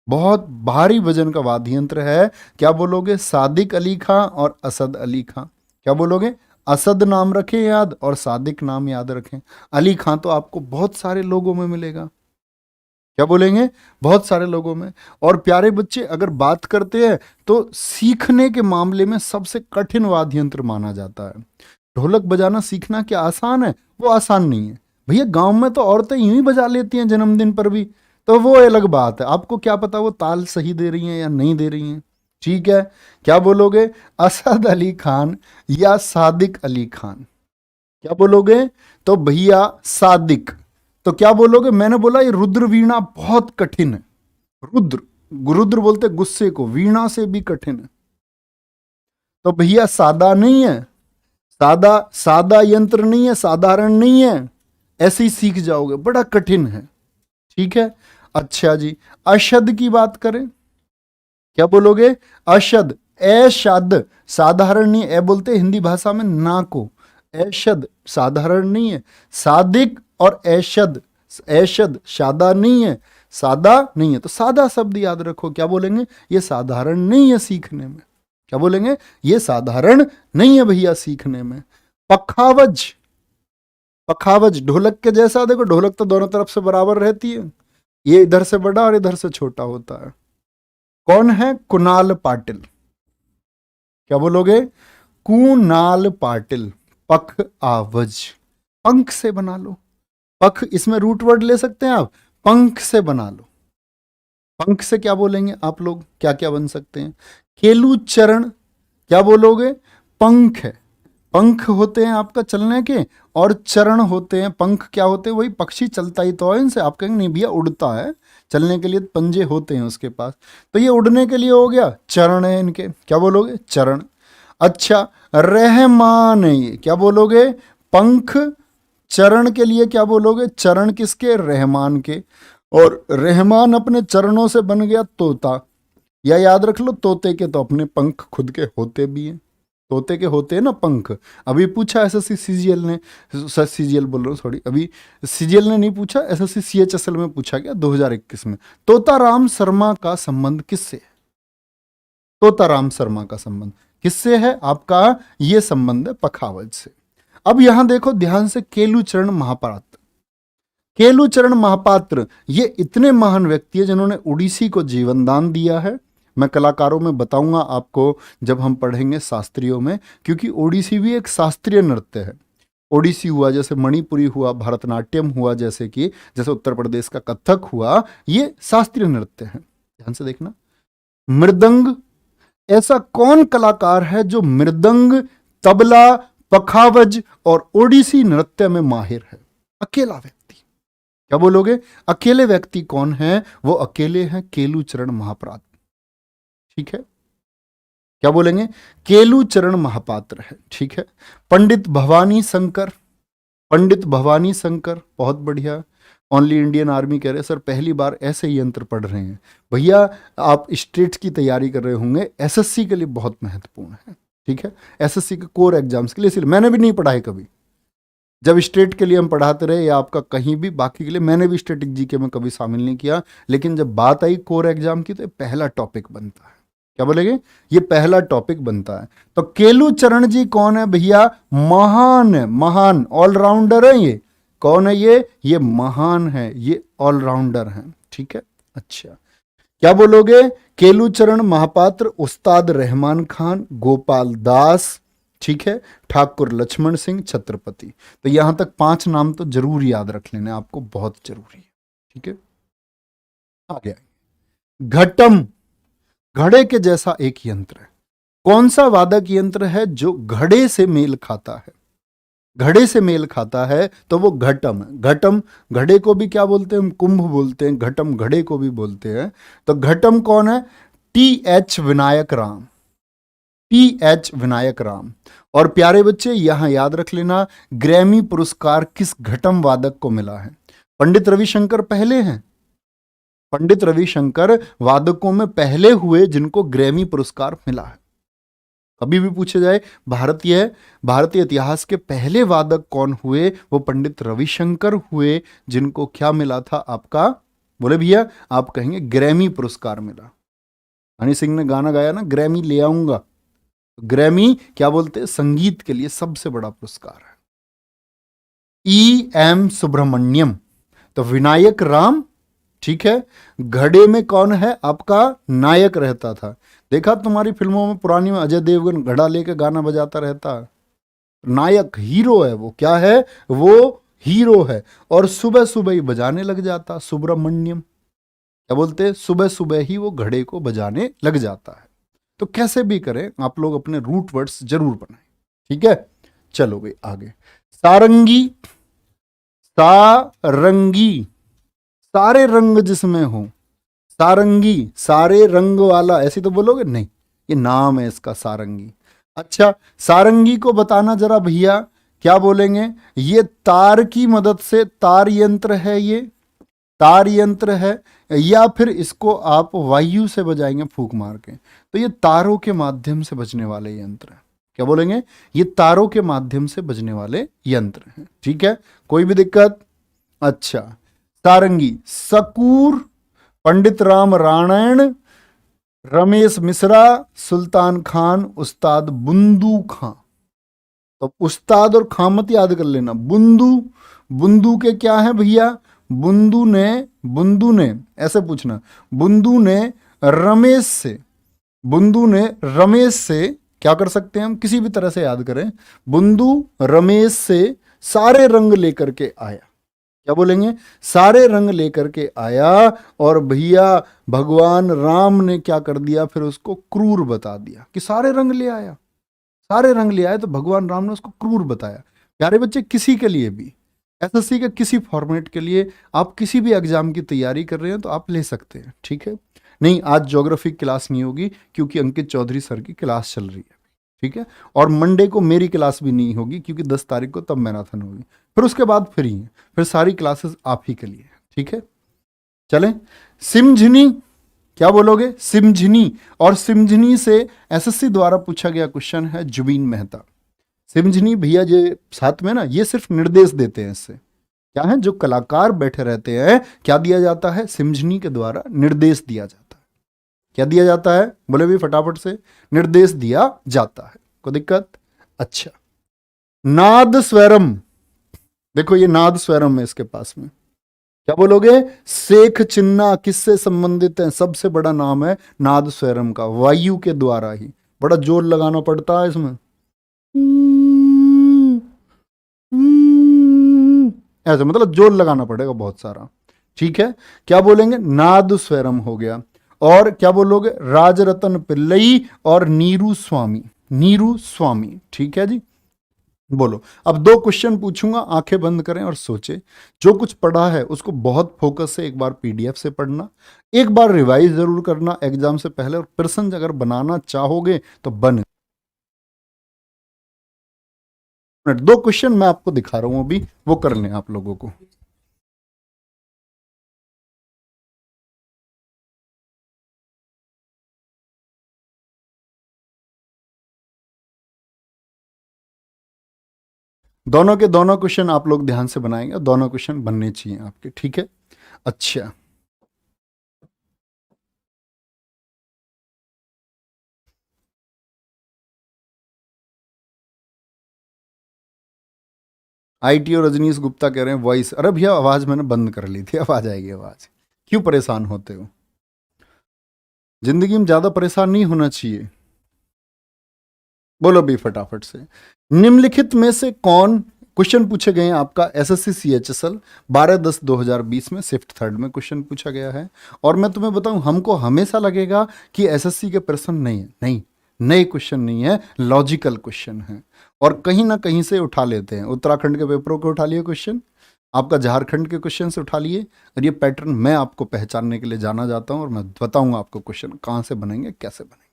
बहुत भारी वजन का वाद्य यंत्र है। क्या बोलोगे? सादिक अली खां और असद अली खां। क्या बोलोगे? असद नाम रखें याद, और सादिक नाम याद रखें। अली खां तो आपको बहुत सारे लोगों में मिलेगा। क्या बोलेंगे? बहुत सारे लोगों में। और प्यारे बच्चे, अगर बात करते हैं तो सीखने के मामले में सबसे कठिन वाद्य यंत्र माना जाता है। ढोलक बजाना सीखना क्या आसान है? वो आसान नहीं है भैया। गांव में तो औरतें यूं ही बजा लेती हैं जन्मदिन पर भी, तो वो अलग बात है। आपको क्या पता वो ताल सही दे रही हैं या नहीं दे रही हैं, ठीक है। क्या बोलोगे? असद अली खान या सादिक अली खान? क्या बोलोगे? तो भैया सादिक। तो क्या बोलोगे? मैंने बोला ये रुद्र वीणा बहुत कठिन है। रुद्र, रुद्र बोलते गुस्से को, वीणा से भी कठिन है। तो भैया सादा नहीं है, सादा सादा यंत्र नहीं है, साधारण नहीं है। ऐसे ही सीख जाओगे, बड़ा कठिन है। ठीक है, अच्छा जी, अशद की बात करें, क्या बोलोगे? अशद, ए-शद, साधारण नहीं, ए बोलते हिंदी भाषा में ना को, ऐशद साधारण नहीं है, सादिक और ऐशद, ऐशद सादा नहीं है, सादा नहीं है, तो सादा शब्द याद रखो, क्या बोलेंगे? ये साधारण नहीं है सीखने में, क्या बोलेंगे? ये साधारण नहीं है भैया सीखने में। पखावज, पखावज ढोलक के जैसा, देखो ढोलक तो दोनों तरफ से बराबर रहती है, ये इधर से बड़ा और इधर से छोटा होता है। कौन है? कुणाल पाटिल, क्या बोलोगे? कुणाल पाटिल। पख आवज, पंख से बना लो, पख इसमें रूट वर्ड ले सकते हैं आप, पंख से बना लो। पंख से क्या बोलेंगे आप लोग, क्या क्या बन सकते हैं? केलू चरण, क्या बोलोगे? पंख है, पंख होते हैं आपका चलने के, और चरण होते हैं, पंख क्या होते हैं? वही पक्षी चलता ही तो है इनसे, आप कहेंगे नहीं भैया उड़ता है, चलने के लिए पंजे होते हैं उसके पास, तो ये उड़ने के लिए हो गया, चरण है इनके, क्या बोलोगे? चरण। अच्छा, रहमान है ये, क्या बोलोगे? पंख, चरण के लिए क्या बोलोगे? चरण किसके? रहमान के। और रहमान अपने चरणों से बन गया तोता, या याद रख लो तोते के तो अपने पंख खुद के होते भी हैं, तोते के होते हैं ना पंख। अभी पूछा एसएससी सीजीएल ने, सीजीएल बोल रहा हूँ सॉरी, अभी सीजीएल ने नहीं पूछा, एसएससी सीएचएसएल में पूछा गया 2021 में, तोताराम शर्मा का संबंध किससे है? तोताराम शर्मा का संबंध किससे है आपका? ये संबंध है पखावज से। अब यहां देखो ध्यान से, केलूचरण महापात्र, केलूचरण महापात्र ये इतने महान व्यक्ति है जिन्होंने उड़ीसी को जीवन दान दिया है। मैं कलाकारों में बताऊंगा आपको जब हम पढ़ेंगे शास्त्रियों में, क्योंकि ओडिसी भी एक शास्त्रीय नृत्य है। ओडिसी हुआ, जैसे मणिपुरी हुआ, भरतनाट्यम हुआ, जैसे उत्तर प्रदेश का कथक हुआ, ये शास्त्रीय नृत्य है। ध्यान से देखना। मृदंग, ऐसा कौन कलाकार है जो मृदंग, तबला, पखावज और ओडिसी नृत्य में माहिर है? अकेला व्यक्ति, क्या बोलोगे? अकेले व्यक्ति कौन है? वो अकेले हैं केलूचरण महापात्र। ठीक है, क्या बोलेंगे? केलूचरण महापात्र है। ठीक है, पंडित भवानी शंकर, पंडित भवानी शंकर, बहुत बढ़िया। ओनली इंडियन आर्मी कह रहे हैं सर पहली बार ऐसे यंत्र पढ़ रहे हैं। भैया आप स्टेट की तैयारी कर रहे होंगे, एसएससी के लिए बहुत महत्वपूर्ण है। ठीक है, एसएससी के कोर एग्जाम्स के लिए, इसलिए मैंने भी नहीं पढ़ा है कभी, जब स्टेट के लिए हम पढ़ाते रहे या आपका कहीं भी, बाकी के लिए मैंने भी स्टेटिक जीके में कभी शामिल नहीं किया, लेकिन जब बात आई कोर एग्जाम की तो ये पहला टॉपिक बनता है। क्या बोलेंगे? ये पहला टॉपिक बनता है। तो केलूचरण जी कौन है भैया? महान है, महान ऑलराउंडर है ये। कौन है ये महान है, ये ऑलराउंडर है। ठीक है, अच्छा क्या बोलोगे? केलूचरण महापात्र, उस्ताद रहमान खान, गोपाल दास, ठीक है, ठाकुर लक्ष्मण सिंह, छत्रपति। तो यहां तक 5 नाम तो जरूर याद रख लेने आपको, बहुत जरूरी है। ठीक है, आ गया घटम, घड़े के जैसा एक यंत्र है। कौन सा वादक यंत्र है जो घड़े से मेल खाता है? घड़े से मेल खाता है तो वो घटम है। घटम, घड़े को भी क्या बोलते हैं? कुंभ बोलते हैं, घटम घड़े को भी बोलते हैं। तो घटम कौन है? टी.एच. विनायक राम, टी.एच. विनायक राम। और प्यारे बच्चे यहां याद रख लेना, ग्रैमी पुरस्कार किस घटम वादक को मिला है? पंडित रविशंकर पहले हैं, पंडित रविशंकर वादकों में पहले हुए जिनको ग्रैमी पुरस्कार मिला है। कभी भी पूछे जाए भारतीय इतिहास के पहले वादक कौन हुए, वो पंडित रविशंकर हुए, जिनको क्या मिला था आपका? बोले भैया, आप कहेंगे ग्रैमी पुरस्कार मिला। हनी सिंह ने गाना गाया ना, ग्रैमी ले आऊंगा। ग्रैमी क्या बोलते हैं? संगीत के लिए सबसे बड़ा पुरस्कार है। E.M. सुब्रमण्यम। तो विनायक राम, ठीक है। घड़े में कौन है आपका? नायक रहता था। देखा तुम्हारी फिल्मों में पुरानी में अजय देवगन घड़ा लेके गाना बजाता रहता है। नायक हीरो है वो, क्या है वो? हीरो है। और सुबह सुबह ही बजाने लग जाता सुब्रमण्यम, क्या बोलते हैं? सुबह सुबह ही वो घड़े को बजाने लग जाता है। तो कैसे भी करें आप लोग अपने रूट वर्ड्स जरूर बनाएं। ठीक है, चलो भाई आगे। सारंगी, सारंगी, सारे रंग जिसमें हो। सारंगी, सारे रंग वाला, ऐसे तो बोलोगे नहीं, ये नाम है इसका सारंगी। अच्छा, सारंगी को बताना जरा भैया क्या बोलेंगे? ये तार की मदद से, तार यंत्र है, ये तार यंत्र है, या फिर इसको आप वायु से बजाएंगे फूंक मार के, तो ये तारों के माध्यम से बजने वाले यंत्र हैं। क्या बोलेंगे? ये तारों के माध्यम से बजने वाले यंत्र हैं। ठीक है, कोई भी दिक्कत? अच्छा, सारंगी, सकूर, पंडित राम राणायण, रमेश मिश्रा, सुल्तान खान, उस्ताद बुंदू खां। तो उस्ताद और खां मत याद कर लेना। बुंदू, बुंदू के क्या है भैया? बुंदू ने ऐसे पूछना, बुंदू ने रमेश से क्या कर सकते हैं हम? किसी भी तरह से याद करें। बुंदू रमेश से सारे रंग लेकर के आया। क्या बोलेंगे? सारे रंग लेकर के आया, और भैया भगवान राम ने क्या कर दिया? फिर उसको क्रूर बता दिया कि सारे रंग ले आया, सारे रंग ले आए, तो भगवान राम ने उसको क्रूर बताया। प्यारे बच्चे, किसी के लिए भी, एसएससी के किसी फॉर्मेट के लिए, आप किसी भी एग्जाम की तैयारी कर रहे हैं तो आप ले सकते हैं। ठीक है, नहीं आज ज्योग्राफी क्लास नहीं होगी क्योंकि अंकित चौधरी सर की क्लास चल रही है। ठीक है, और मंडे को मेरी क्लास भी नहीं होगी क्योंकि 10 तारीख को तब मैराथन होगी। फिर उसके बाद फ्री है, फिर सारी क्लासेस आप ही के लिए। ठीक है, चलें। सिमझनी, क्या बोलोगे? सिमझनी। और सिमझनी से एसएससी द्वारा पूछा गया क्वेश्चन है जुबीन मेहता। सिमझनी भैया ये साथ में ना, ये सिर्फ निर्देश देते हैं। इससे क्या है? जो कलाकार बैठे रहते हैं, क्या दिया जाता है? सिमझनी के द्वारा निर्देश दिया जाता है। क्या दिया जाता है? बोले भी फटाफट से। निर्देश दिया जाता है। कोई दिक्कत? अच्छा, नाद स्वरम, देखो ये नाद स्वरम है इसके पास में। क्या बोलोगे? शेख चिन्ना किससे संबंधित है? सबसे बड़ा नाम है नाद स्वरम का, वायु के द्वारा ही। बड़ा जोर लगाना पड़ता है इसमें, ऐसे मतलब जोर लगाना पड़ेगा बहुत सारा। ठीक है, क्या बोलेंगे? नाद स्वरम हो गया। और क्या बोलोगे? राजरतन पिल्लई और नीरू स्वामी, नीरू स्वामी। ठीक है जी, बोलो। अब 2 क्वेश्चन पूछूंगा, आंखें बंद करें और सोचे। जो कुछ पढ़ा है उसको बहुत फोकस से एक बार पीडीएफ से पढ़ना, एक बार रिवाइज जरूर करना एग्जाम से पहले, और प्रश्न अगर बनाना चाहोगे तो बन। 2 क्वेश्चन मैं आपको दिखा रहा हूं अभी, वो कर लें आप लोगों को। दोनों के दोनों क्वेश्चन आप लोग ध्यान से बनाएंगे, दोनों क्वेश्चन बनने चाहिए आपके। ठीक है, अच्छा। आईटी और रजनीश गुप्ता कह रहे हैं वॉइस। अरे भैया आवाज मैंने बंद कर ली थी, आवाज आएगी आवाज। क्यों परेशान होते हो? जिंदगी में ज्यादा परेशान नहीं होना चाहिए। बोलो भी फटाफट से। निम्नलिखित में से कौन, क्वेश्चन पूछे गए हैं आपका एसएससी सीएचएसएल 12/10/2020 में शिफ्ट 3 में क्वेश्चन पूछा गया है। और मैं तुम्हें बताऊं, हमको हमेशा लगेगा कि एसएससी के प्रश्न नहीं है, नहीं, नए क्वेश्चन नहीं है, लॉजिकल क्वेश्चन है, और कहीं ना कहीं से उठा लेते हैं। उत्तराखंड के पेपरों को उठा लिए क्वेश्चन, आपका झारखंड के क्वेश्चन से उठा लिए, और ये पैटर्न मैं आपको पहचानने के लिए जाना जाता हूं, और मैं बताऊंगा आपको क्वेश्चन कहां से बनेंगे, कैसे बनेंगे।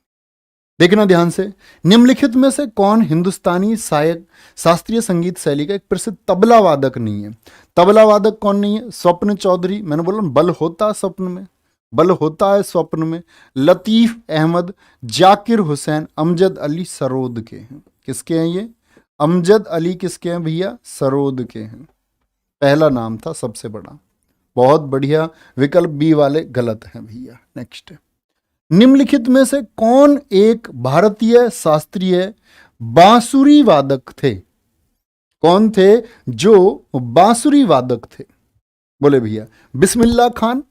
देखना ध्यान से। निम्नलिखित में से कौन हिंदुस्तानी शास्त्रीय संगीत शैली का एक प्रसिद्ध तबला वादक नहीं है? तबला वादक कौन नहीं है? स्वप्न चौधरी, मैंने बोला बल होता है स्वप्न में, बल होता है स्वप्न में। लतीफ अहमद, जाकिर हुसैन, अमजद अली सरोद के हैं। किसके हैं ये? अमजद अली किसके हैं भैया? सरोद के हैं। पहला नाम था सबसे बड़ा। बहुत बढ़िया, विकल्प बी वाले गलत हैं भैया। नेक्स्ट, निम्नलिखित में से कौन एक भारतीय शास्त्रीय बांसुरी वादक थे? कौन थे जो बांसुरी वादक थे? बोले भैया बिस्मिल्लाह खान।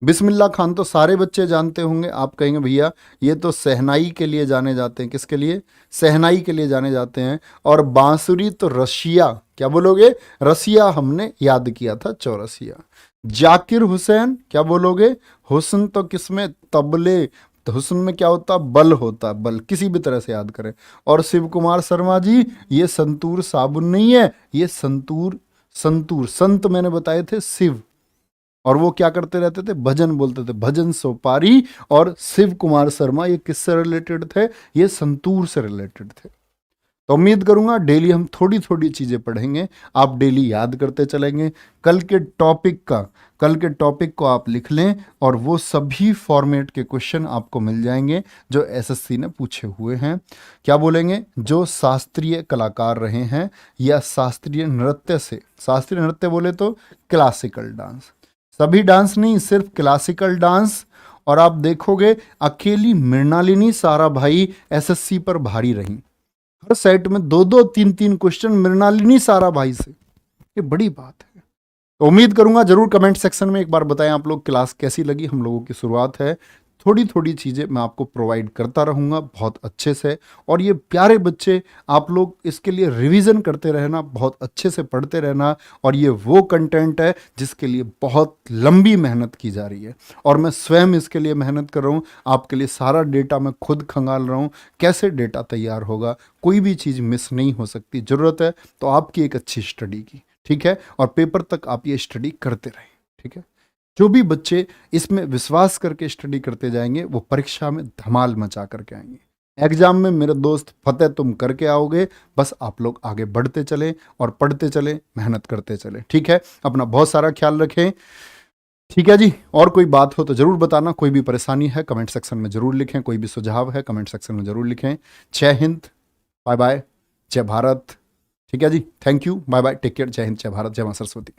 बिस्मिल्लाह खान तो सारे बच्चे जानते होंगे। आप कहेंगे भैया ये तो शहनाई के लिए जाने जाते हैं। किसके लिए? शहनाई के लिए जाने जाते हैं। और बांसुरी तो रशिया, क्या बोलोगे? रसिया हमने याद किया था, चौरसिया। जाकिर हुसैन, क्या बोलोगे? हुस्न तो किसमें? तबले। तो हुस्न में क्या होता? बल होता, बल, किसी भी तरह से याद करें। और शिव कुमार शर्मा जी, ये संतूर साबुन नहीं है, ये संतूर, संतूर संत मैंने बताए थे शिव, और वो क्या करते रहते थे? भजन बोलते थे, भजन सोपारी। और शिव कुमार शर्मा ये किससे रिलेटेड थे? ये संतूर से रिलेटेड थे। तो उम्मीद करूंगा डेली हम थोड़ी थोड़ी चीज़ें पढ़ेंगे, आप डेली याद करते चलेंगे। कल के टॉपिक को आप लिख लें और वो सभी फॉर्मेट के क्वेश्चन आपको मिल जाएंगे जो एसएससी ने पूछे हुए हैं। क्या बोलेंगे? जो शास्त्रीय कलाकार रहे हैं या शास्त्रीय नृत्य बोले तो क्लासिकल डांस, सभी डांस नहीं, सिर्फ क्लासिकल डांस। और आप देखोगे अकेली मृणालिनी साराभाई एसएससी पर भारी रही, हर सेट में 2-2 3-3 क्वेश्चन मृणालिनी साराभाई से, ये बड़ी बात है। तो उम्मीद करूंगा जरूर कमेंट सेक्शन में एक बार बताएं आप लोग क्लास कैसी लगी। हम लोगों की शुरुआत है, थोड़ी थोड़ी चीज़ें मैं आपको प्रोवाइड करता रहूंगा बहुत अच्छे से। और ये प्यारे बच्चे, आप लोग इसके लिए रिवीजन करते रहना, बहुत अच्छे से पढ़ते रहना। और ये वो कंटेंट है जिसके लिए बहुत लंबी मेहनत की जा रही है और मैं स्वयं इसके लिए मेहनत कर रहा हूँ। आपके लिए सारा डेटा मैं खुद खंगाल रहा हूँ, कैसे डेटा तैयार होगा, कोई भी चीज़ मिस नहीं हो सकती। ज़रूरत है तो आपकी एक अच्छी स्टडी की, ठीक है, और पेपर तक आप ये स्टडी करते रहें, ठीक है। जो भी बच्चे इसमें विश्वास करके स्टडी करते जाएंगे वो परीक्षा में धमाल मचा करके आएंगे। एग्जाम में मेरे दोस्त फतेह तुम करके आओगे। बस आप लोग आगे बढ़ते चले और पढ़ते चले, मेहनत करते चले, ठीक है। अपना बहुत सारा ख्याल रखें, ठीक है जी। और कोई बात हो तो जरूर बताना, कोई भी परेशानी है कमेंट सेक्शन में जरूर लिखें, कोई भी सुझाव है कमेंट सेक्शन में जरूर लिखें। जय हिंद, बाय बाय, जय भारत, ठीक है जी। Thank you, bye bye, take care, जय हिंद, जय भारत, जय मां सरस्वती।